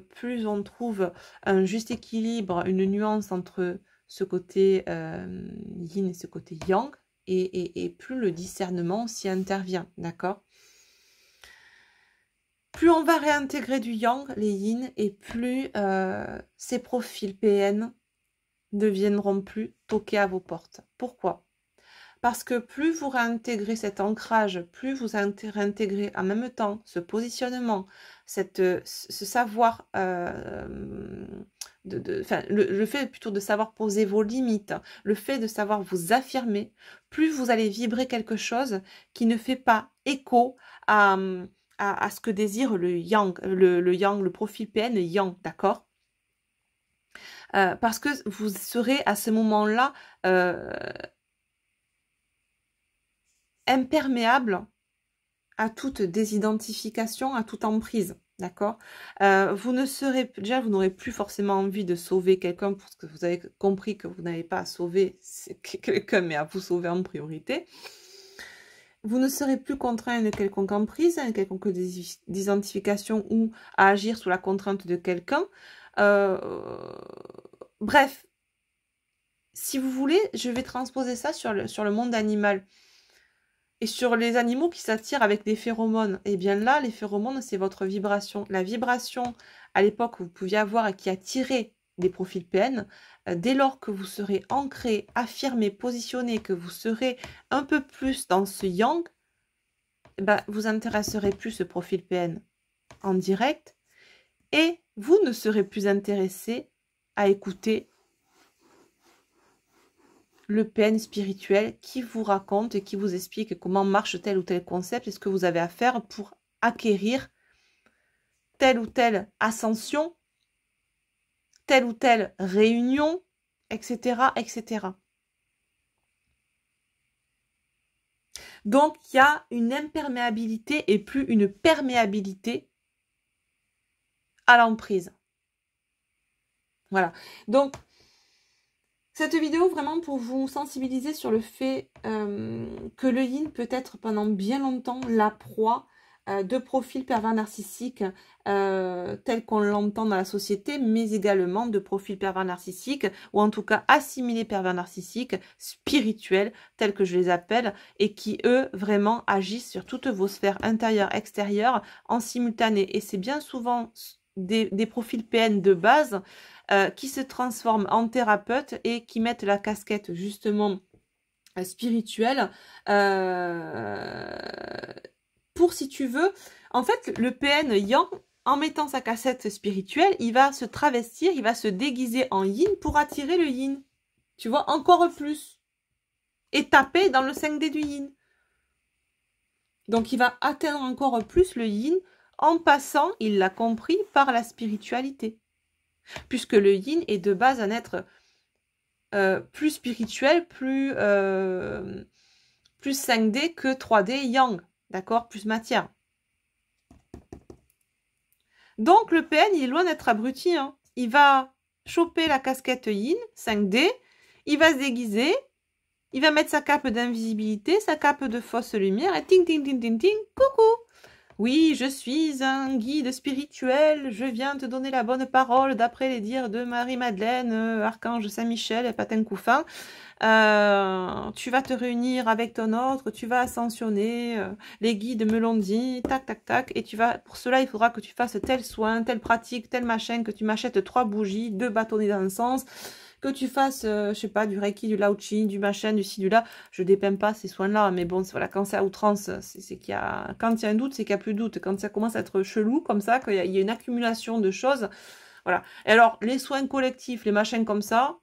A: plus on trouve un juste équilibre, une nuance entre ce côté yin et ce côté yang, et plus le discernement s'y intervient, d'accord? plus on va réintégrer du yang, les yin, et plus ces profils PN ne viendront plus toquer à vos portes. Pourquoi? Parce que plus vous réintégrez cet ancrage, plus vous réintégrez en même temps ce positionnement, ce savoir, le fait plutôt de savoir poser vos limites, le fait de savoir vous affirmer, plus vous allez vibrer quelque chose qui ne fait pas écho à ce que désire le yang, le profil PN yang, d'accord? Parce que vous serez à ce moment-là imperméable à toute désidentification, à toute emprise, d'accord? Vous ne serez, déjà, vous n'aurez plus forcément envie de sauver quelqu'un parce que vous avez compris que vous n'avez pas à sauver quelqu'un, mais à vous sauver en priorité. Vous ne serez plus contraint à une quelconque emprise, à une quelconque désidentification ou à agir sous la contrainte de quelqu'un. Bref, si vous voulez, je vais transposer ça sur le monde animal. Et sur les animaux qui s'attirent avec des phéromones, eh bien là, les phéromones, c'est votre vibration. La vibration, à l'époque, que vous pouviez avoir et qui attirait des profils PN, dès lors que vous serez ancré, affirmé, positionné, que vous serez un peu plus dans ce yang, eh ben, vous intéresserez plus ce profil PN en direct et vous ne serez plus intéressé à écouter le PN spirituel qui vous raconte et qui vous explique comment marche tel ou tel concept et ce que vous avez à faire pour acquérir telle ou telle ascension, telle ou telle réunion, etc., etc. Donc, il y a une imperméabilité et plus une perméabilité à l'emprise. Voilà. Donc, cette vidéo, vraiment pour vous sensibiliser sur le fait que le yin peut être pendant bien longtemps la proie de profils pervers narcissiques tels qu'on l'entend dans la société, mais également de profils pervers narcissiques, ou en tout cas assimilés pervers narcissiques, spirituels, tels que je les appelle, et qui, eux, vraiment agissent sur toutes vos sphères intérieures, extérieures, en simultané. Et c'est bien souvent des profils PN de base qui se transforment en thérapeutes et qui mettent la casquette justement spirituelle pour, si tu veux, en fait, le PN yang, en mettant sa casquette spirituelle, il va se travestir, il va se déguiser en yin pour attirer le yin. Tu vois, encore plus. Et taper dans le 5D du yin. Donc, il va atteindre encore plus le yin en passant, il l'a compris, par la spiritualité. Puisque le yin est de base un être plus spirituel, plus 5D que 3D yang, d'accord? Plus matière. Donc le PN, il est loin d'être abruti, hein. Il va choper la casquette yin, 5D, il va se déguiser, il va mettre sa cape d'invisibilité, sa cape de fausse lumière, et ting ting ting ting ting, coucou! Oui, je suis un guide spirituel, je viens te donner la bonne parole d'après les dires de Marie-Madeleine, Archange Saint-Michel et Patin Couffin. Tu vas te réunir avec ton autre, tu vas ascensionner, les guides me l'ont dit, tac, tac, tac, et pour cela, il faudra que tu fasses tel soin, telle pratique, tel machin, que tu m'achètes 3 bougies, 2 bâtonnets d'encens, que tu fasses, je sais pas, du Reiki, du Lao Chi, du machin, du ci, du là. Je dépeins pas ces soins-là, mais bon, voilà, quand c'est à outrance, c'est qu'il y a... Quand il y a un doute, c'est qu'il n'y a plus de doute. Quand ça commence à être chelou, comme ça, qu'il y a une accumulation de choses, voilà. Et alors, les soins collectifs, les machins comme ça,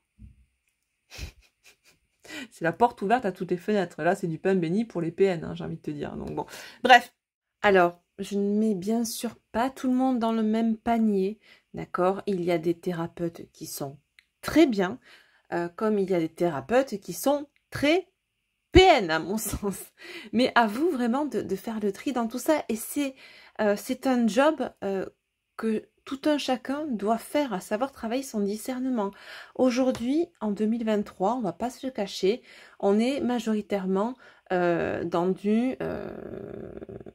A: c'est la porte ouverte à toutes les fenêtres. Là, c'est du pain béni pour les PN, hein, j'ai envie de te dire. Donc bon, bref. Alors, je ne mets bien sûr pas tout le monde dans le même panier, d'accord? Il y a des thérapeutes qui sont très bien, comme il y a des thérapeutes qui sont très PN à mon sens. Mais à vous vraiment de faire le tri dans tout ça. Et c'est un job que tout un chacun doit faire, à savoir travailler son discernement. Aujourd'hui, en 2023, on ne va pas se le cacher, on est majoritairement dans du,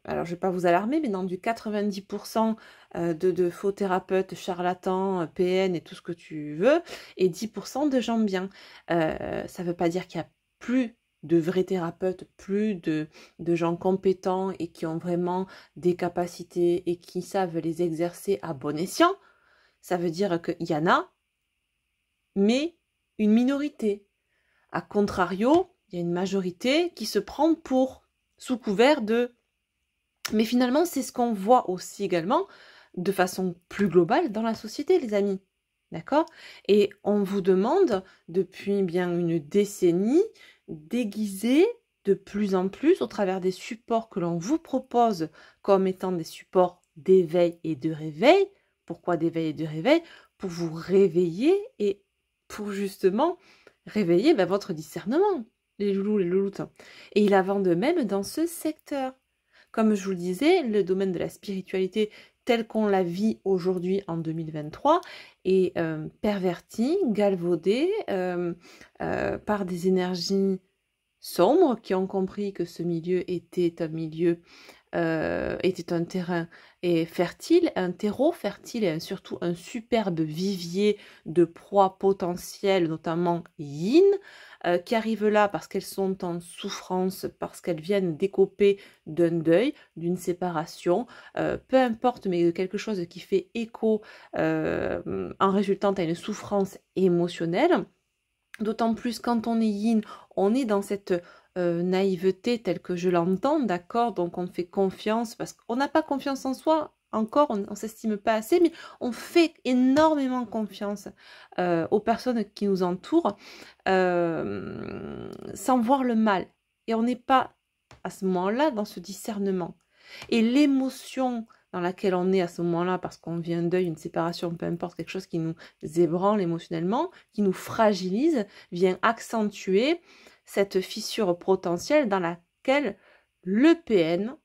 A: alors je ne vais pas vous alarmer, mais dans du 90% de faux thérapeutes, charlatans, PN et tout ce que tu veux, et 10% de gens bien. Ça ne veut pas dire qu'il n'y a plus de vrais thérapeutes, plus de gens compétents et qui ont vraiment des capacités et qui savent les exercer à bon escient, ça veut dire qu'il y en a, mais une minorité. A contrario, il y a une majorité qui se prend pour sous couvert de... Mais finalement, c'est ce qu'on voit aussi également de façon plus globale dans la société, les amis. D'accord? Et on vous demande, depuis bien une décennie, d'aiguiser de plus en plus au travers des supports que l'on vous propose comme étant des supports d'éveil et de réveil. Pourquoi d'éveil et de réveil? Pour vous réveiller et pour justement réveiller votre discernement, les loulous, les louloutes. Et il avance de même dans ce secteur. Comme je vous le disais, le domaine de la spiritualité tel qu'on la vit aujourd'hui en 2023 est perverti, galvaudé par des énergies sombres qui ont compris que ce milieu était un milieu, était un terrain fertile, un terreau fertile et surtout un superbe vivier de proies potentielles, notamment yin, qui arrivent là parce qu'elles sont en souffrance, parce qu'elles viennent décoper d'un deuil, d'une séparation, peu importe, mais quelque chose qui fait écho en résultant à une souffrance émotionnelle. D'autant plus quand on est yin, on est dans cette naïveté telle que je l'entends, d'accord? Donc on fait confiance parce qu'on n'a pas confiance en soi, encore on ne s'estime pas assez, mais on fait énormément confiance aux personnes qui nous entourent sans voir le mal. Et on n'est pas à ce moment-là dans ce discernement. Et l'émotion dans laquelle on est à ce moment-là, parce qu'on vit un deuil, une séparation, peu importe, quelque chose qui nous ébranle émotionnellement, qui nous fragilise, vient accentuer cette fissure potentielle dans laquelle le PN,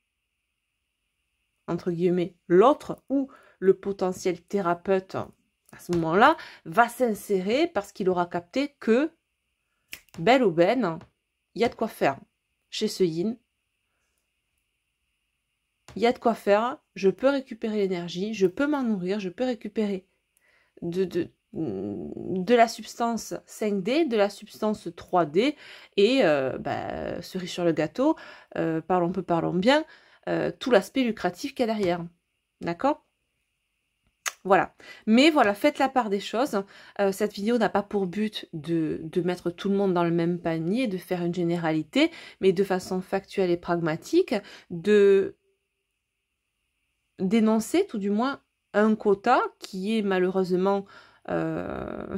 A: entre guillemets, l'autre, ou le potentiel thérapeute, à ce moment-là, va s'insérer parce qu'il aura capté que, belle aubaine, il y a de quoi faire chez ce yin. Il y a de quoi faire, je peux récupérer l'énergie, je peux m'en nourrir, je peux récupérer de la substance 5D, de la substance 3D et cerise sur le gâteau, parlons peu, parlons bien, tout l'aspect lucratif qu'il y a derrière. D'accord ? Voilà. Mais voilà, faites la part des choses. Cette vidéo n'a pas pour but de mettre tout le monde dans le même panier, de faire une généralité, mais de façon factuelle et pragmatique, de dénoncer tout du moins un quota qui est malheureusement tel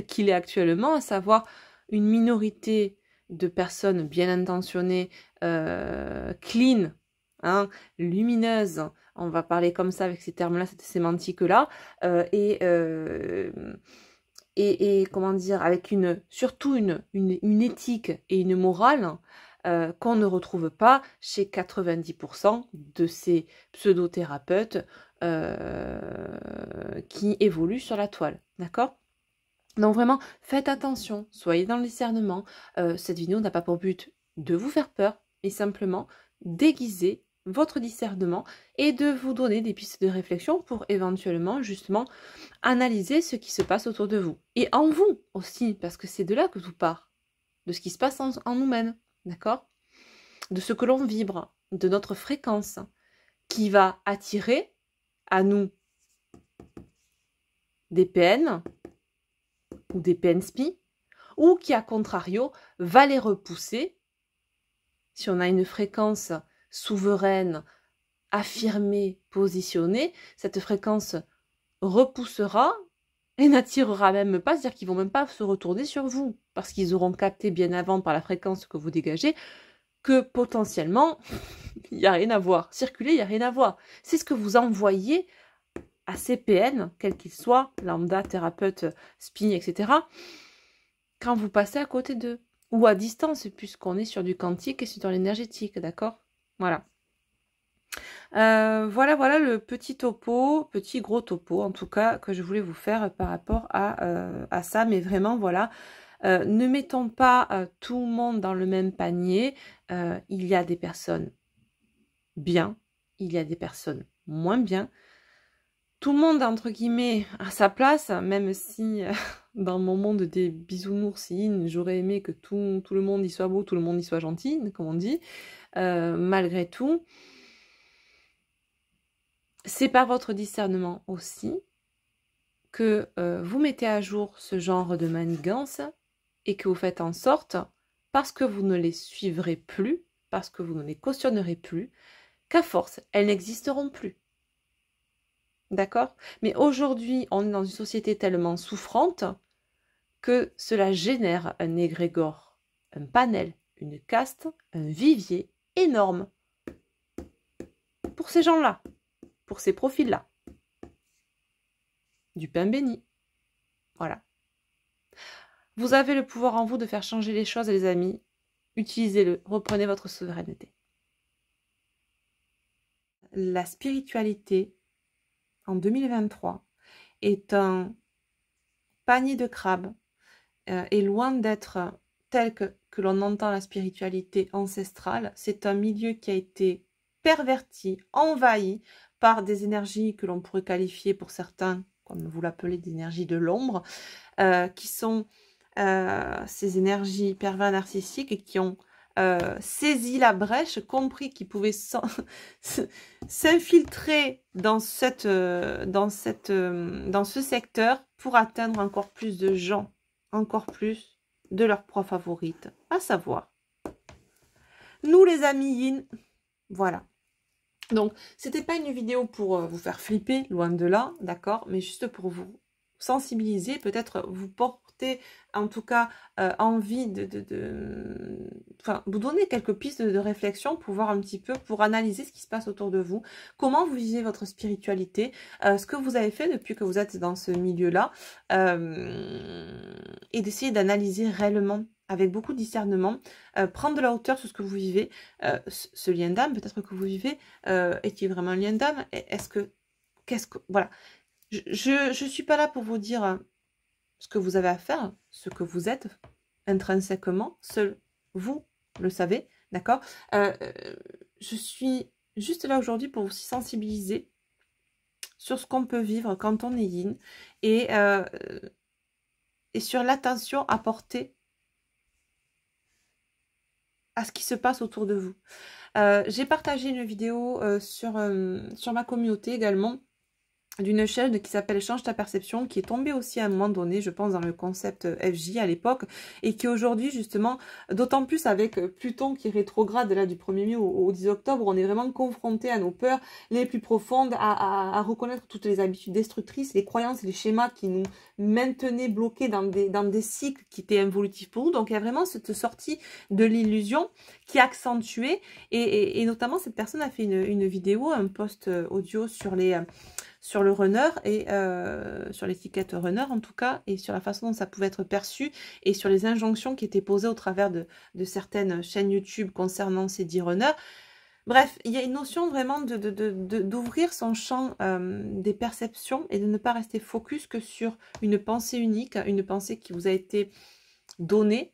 A: qu'il est actuellement, à savoir une minorité de personnes bien intentionnées, clean, hein, lumineuses, on va parler comme ça avec ces termes-là, cette sémantique-là, et comment dire, avec surtout une éthique et une morale qu'on ne retrouve pas chez 90% de ces pseudo-thérapeutes qui évoluent sur la toile, d'accord ? Donc vraiment, faites attention, soyez dans le discernement. Cette vidéo n'a pas pour but de vous faire peur, mais simplement d'aiguiser votre discernement et de vous donner des pistes de réflexion pour éventuellement justement analyser ce qui se passe autour de vous. Et en vous aussi, parce que c'est de là que tout part, de ce qui se passe en nous-mêmes. D'accord? De ce que l'on vibre, de notre fréquence, qui va attirer à nous des PN ou des PNSP, ou qui, à contrario, va les repousser. Si on a une fréquence souveraine, affirmée, positionnée, cette fréquence repoussera et n'attirera même pas, c'est-à-dire qu'ils ne vont même pas se retourner sur vous, parce qu'ils auront capté bien avant par la fréquence que vous dégagez que potentiellement, il n'y a rien à voir. Circuler, il n'y a rien à voir. C'est ce que vous envoyez à ces PN, quels qu'ils soient, lambda, thérapeute, SPI, etc., quand vous passez à côté d'eux. Ou à distance, puisqu'on est sur du quantique et sur l'énergétique, d'accord? Voilà. Voilà le petit topo, petit gros topo, en tout cas, que je voulais vous faire par rapport à ça. Mais vraiment, voilà. Ne mettons pas tout le monde dans le même panier. Il y a des personnes bien, il y a des personnes moins bien. tout le monde, entre guillemets, à sa place, même si dans mon monde des bisounours, j'aurais aimé que tout le monde y soit beau, tout le monde y soit gentil, comme on dit. Malgré tout, c'est par votre discernement aussi que vous mettez à jour ce genre de manigance et que vous faites en sorte, parce que vous ne les suivrez plus, parce que vous ne les cautionnerez plus, qu'à force, elles n'existeront plus. D'accord? Mais aujourd'hui, on est dans une société tellement souffrante que cela génère un égrégore, un panel, une caste, un vivier énorme pour ces gens-là, pour ces profils-là. Du pain béni. Voilà. Vous avez le pouvoir en vous de faire changer les choses, les amis. Utilisez-le. Reprenez votre souveraineté. La spiritualité, en 2023, est un panier de crabes et loin d'être tel que l'on entend la spiritualité ancestrale. C'est un milieu qui a été perverti, envahi par des énergies que l'on pourrait qualifier pour certains, comme vous l'appelez, des énergies de l'ombre, qui sont ces énergies pervers narcissiques et qui ont saisi la brèche, compris qu'ils pouvaient s'infiltrer dans ce secteur pour atteindre encore plus de gens, encore plus de leur proie favorite, à savoir nous les amis yin. Voilà. Donc, c'était pas une vidéo pour vous faire flipper, loin de là, d'accord, mais juste pour vous sensibiliser, peut-être vous porter en tout cas envie enfin, vous donner quelques pistes de réflexion pour voir un petit peu, pour analyser ce qui se passe autour de vous, comment vous vivez votre spiritualité, ce que vous avez fait depuis que vous êtes dans ce milieu-là, et d'essayer d'analyser réellement avec beaucoup de discernement, prendre de la hauteur sur ce que vous vivez, ce lien d'âme, peut-être que vous vivez, est-il vraiment un lien d'âme? Voilà. Je ne suis pas là pour vous dire ce que vous avez à faire, ce que vous êtes intrinsèquement, seul vous le savez, d'accord? Je suis juste là aujourd'hui pour vous sensibiliser sur ce qu'on peut vivre quand on est yin et sur l'attention à porter à ce qui se passe autour de vous. J'ai partagé une vidéo sur ma communauté également, d'une chaîne qui s'appelle Change ta perception, qui est tombée aussi à un moment donné, je pense, dans le concept FJ à l'époque, et qui aujourd'hui, justement, d'autant plus avec Pluton qui est rétrograde là du 1er mai au 10 octobre, on est vraiment confronté à nos peurs les plus profondes, à reconnaître toutes les habitudes destructrices, les croyances, les schémas qui nous maintenaient bloqués dans des cycles qui étaient involutifs pour nous. Donc il y a vraiment cette sortie de l'illusion qui est accentuée, et notamment cette personne a fait une vidéo, un post audio sur le runner et sur l'étiquette runner en tout cas, et sur la façon dont ça pouvait être perçu et sur les injonctions qui étaient posées au travers de certaines chaînes YouTube concernant ces 10 runners. Bref, il y a une notion vraiment d'ouvrir son champ des perceptions et de ne pas rester focus que sur une pensée unique, une pensée qui vous a été donnée,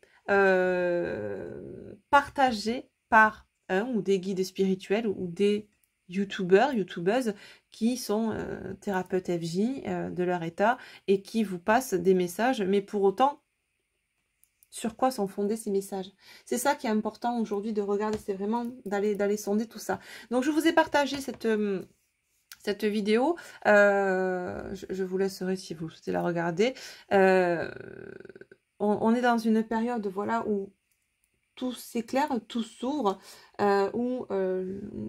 A: partagée par un ou des guides spirituels ou des youtubeuses qui sont thérapeutes FJ de leur état et qui vous passent des messages, mais pour autant, sur quoi sont fondés ces messages? C'est ça qui est important aujourd'hui de regarder, c'est vraiment d'aller sonder tout ça. Donc je vous ai partagé cette vidéo, je vous laisserai si vous souhaitez la regarder. On est dans une période, voilà, où tout s'éclaire, tout s'ouvre, où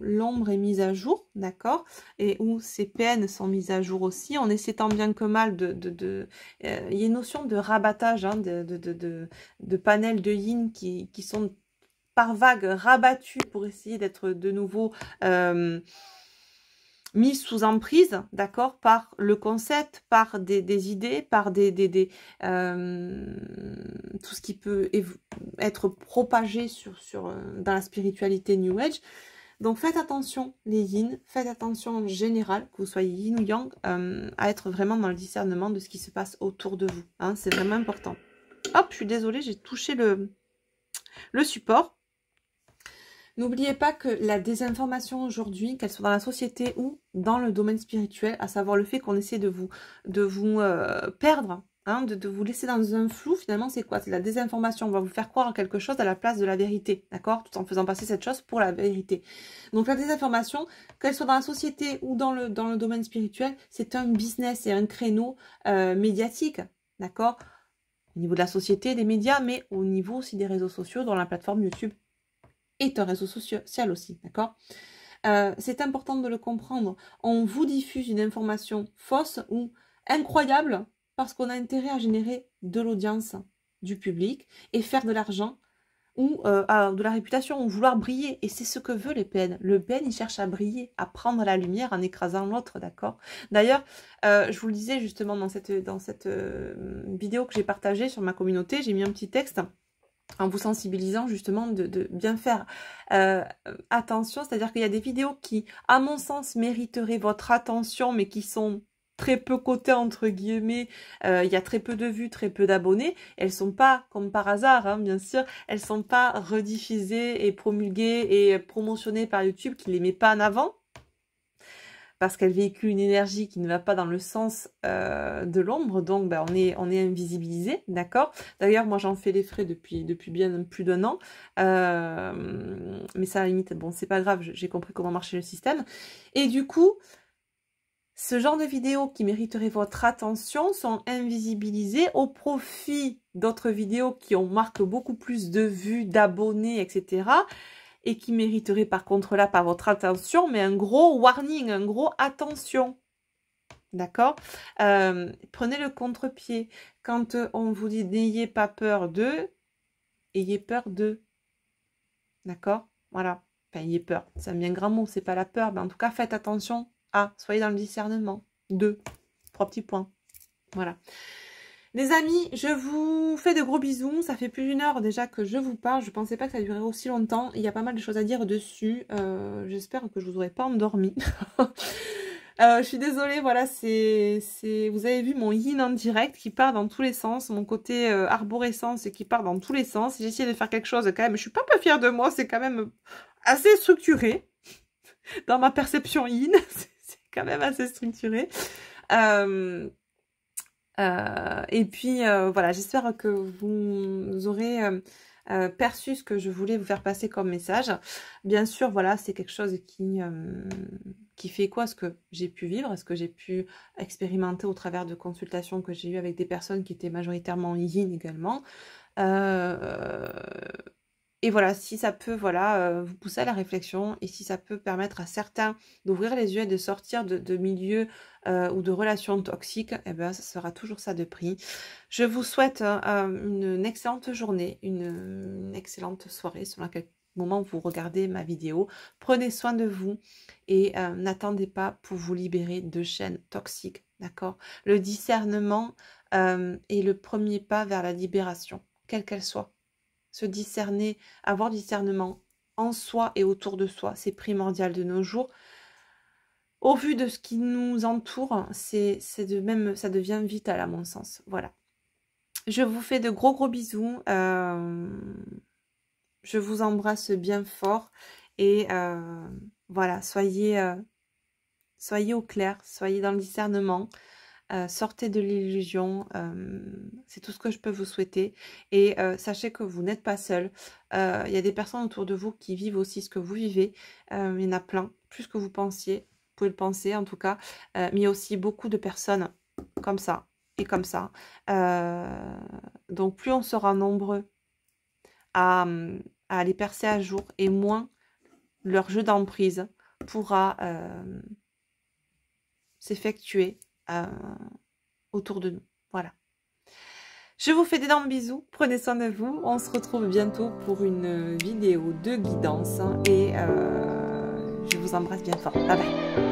A: l'ombre est mise à jour, d'accord, et où ces peines sont mises à jour aussi. On essaie tant bien que mal il y a une notion de rabattage, hein, de panels de yin qui sont par vagues rabattus pour essayer d'être de nouveau mis sous emprise, d'accord, par le concept, par des idées, par tout ce qui peut être propagé dans la spiritualité New Age. Donc faites attention les yin, faites attention en général, que vous soyez yin ou yang, à être vraiment dans le discernement de ce qui se passe autour de vous. Hein, c'est vraiment important. Hop, je suis désolée, j'ai touché le support. N'oubliez pas que la désinformation aujourd'hui, qu'elle soit dans la société ou dans le domaine spirituel, à savoir le fait qu'on essaie de vous perdre, hein, de vous laisser dans un flou, finalement c'est quoi? C'est la désinformation, on va vous faire croire à quelque chose à la place de la vérité, d'accord? Tout en faisant passer cette chose pour la vérité. Donc la désinformation, qu'elle soit dans la société ou dans le domaine spirituel, c'est un business et un créneau médiatique, d'accord? Au niveau de la société, des médias, mais au niveau aussi des réseaux sociaux, dont la plateforme YouTube est un réseau social aussi, d'accord? C'est important de le comprendre. On vous diffuse une information fausse ou incroyable parce qu'on a intérêt à générer de l'audience du public et faire de l'argent ou de la réputation ou vouloir briller. Et c'est ce que veut les PN. Le PN, il cherche à briller, à prendre la lumière en écrasant l'autre, d'accord? D'ailleurs, je vous le disais justement dans cette vidéo que j'ai partagée sur ma communauté, j'ai mis un petit texte en vous sensibilisant justement de bien faire attention, c'est-à-dire qu'il y a des vidéos qui, à mon sens, mériteraient votre attention, mais qui sont très peu cotées, entre guillemets, il y a très peu de vues, très peu d'abonnés, elles sont pas, comme par hasard, hein, bien sûr, elles sont pas rediffusées et promulguées et promotionnées par YouTube qui les met pas en avant, parce qu'elle véhicule une énergie qui ne va pas dans le sens de l'ombre, donc ben, on est invisibilisé, d'accord? D'ailleurs, moi j'en fais les frais depuis bien plus d'un an, mais ça à la limite, bon c'est pas grave, j'ai compris comment marchait le système, et du coup, ce genre de vidéos qui mériteraient votre attention sont invisibilisées au profit d'autres vidéos qui marquent beaucoup plus de vues, d'abonnés, etc., et qui mériterait par contre là pas votre attention, mais un gros warning, un gros attention. D'accord? Prenez le contre-pied. Quand on vous dit n'ayez pas peur d'eux, ayez peur d'eux. D'accord? Voilà. Enfin, ayez peur. C'est un bien grand mot, c'est pas la peur, mais en tout cas, faites attention à, soyez dans le discernement. 2. 3 petits points. Voilà. Les amis, je vous fais de gros bisous. Ça fait plus d'une heure déjà que je vous parle. Je pensais pas que ça durerait aussi longtemps. Il y a pas mal de choses à dire dessus. J'espère que je vous aurai pas endormi. Je suis désolée, voilà, vous avez vu mon yin en direct qui part dans tous les sens, mon côté arborescence qui part dans tous les sens. J'ai essayé de faire quelque chose quand même, je suis pas peu fière de moi, c'est quand même assez structuré. Dans ma perception yin, c'est quand même assez structuré. Et puis voilà, j'espère que vous aurez perçu ce que je voulais vous faire passer comme message. Bien sûr, voilà, c'est quelque chose qui fait écho à ce que j'ai pu vivre, à ce que j'ai pu expérimenter au travers de consultations que j'ai eues avec des personnes qui étaient majoritairement yin également. Et voilà, si ça peut vous pousser à la réflexion et si ça peut permettre à certains d'ouvrir les yeux et de sortir de milieux ou de relations toxiques, eh ben, ça sera toujours ça de prix. Je vous souhaite une excellente journée, une excellente soirée selon quel moment vous regardez ma vidéo. Prenez soin de vous et n'attendez pas pour vous libérer de chaînes toxiques, d'accord? Le discernement est le premier pas vers la libération, quelle qu'elle soit. Se discerner, avoir discernement en soi et autour de soi, c'est primordial de nos jours. Au vu de ce qui nous entoure, ça devient vital à mon sens. Voilà. Je vous fais de gros bisous. Je vous embrasse bien fort. Et voilà, soyez au clair, soyez dans le discernement. Sortez de l'illusion, c'est tout ce que je peux vous souhaiter. Et sachez que vous n'êtes pas seul. Il y a des personnes autour de vous qui vivent aussi ce que vous vivez. Il y en a plein, plus que vous pensiez. Vous pouvez le penser en tout cas. Mais il y a aussi beaucoup de personnes comme ça et comme ça. Donc plus on sera nombreux à aller percer à jour et moins leur jeu d'emprise pourra s'effectuer autour de nous. Voilà. Je vous fais d'énormes bisous. Prenez soin de vous. On se retrouve bientôt pour une vidéo de guidance. Et je vous embrasse bien fort. Bye bye.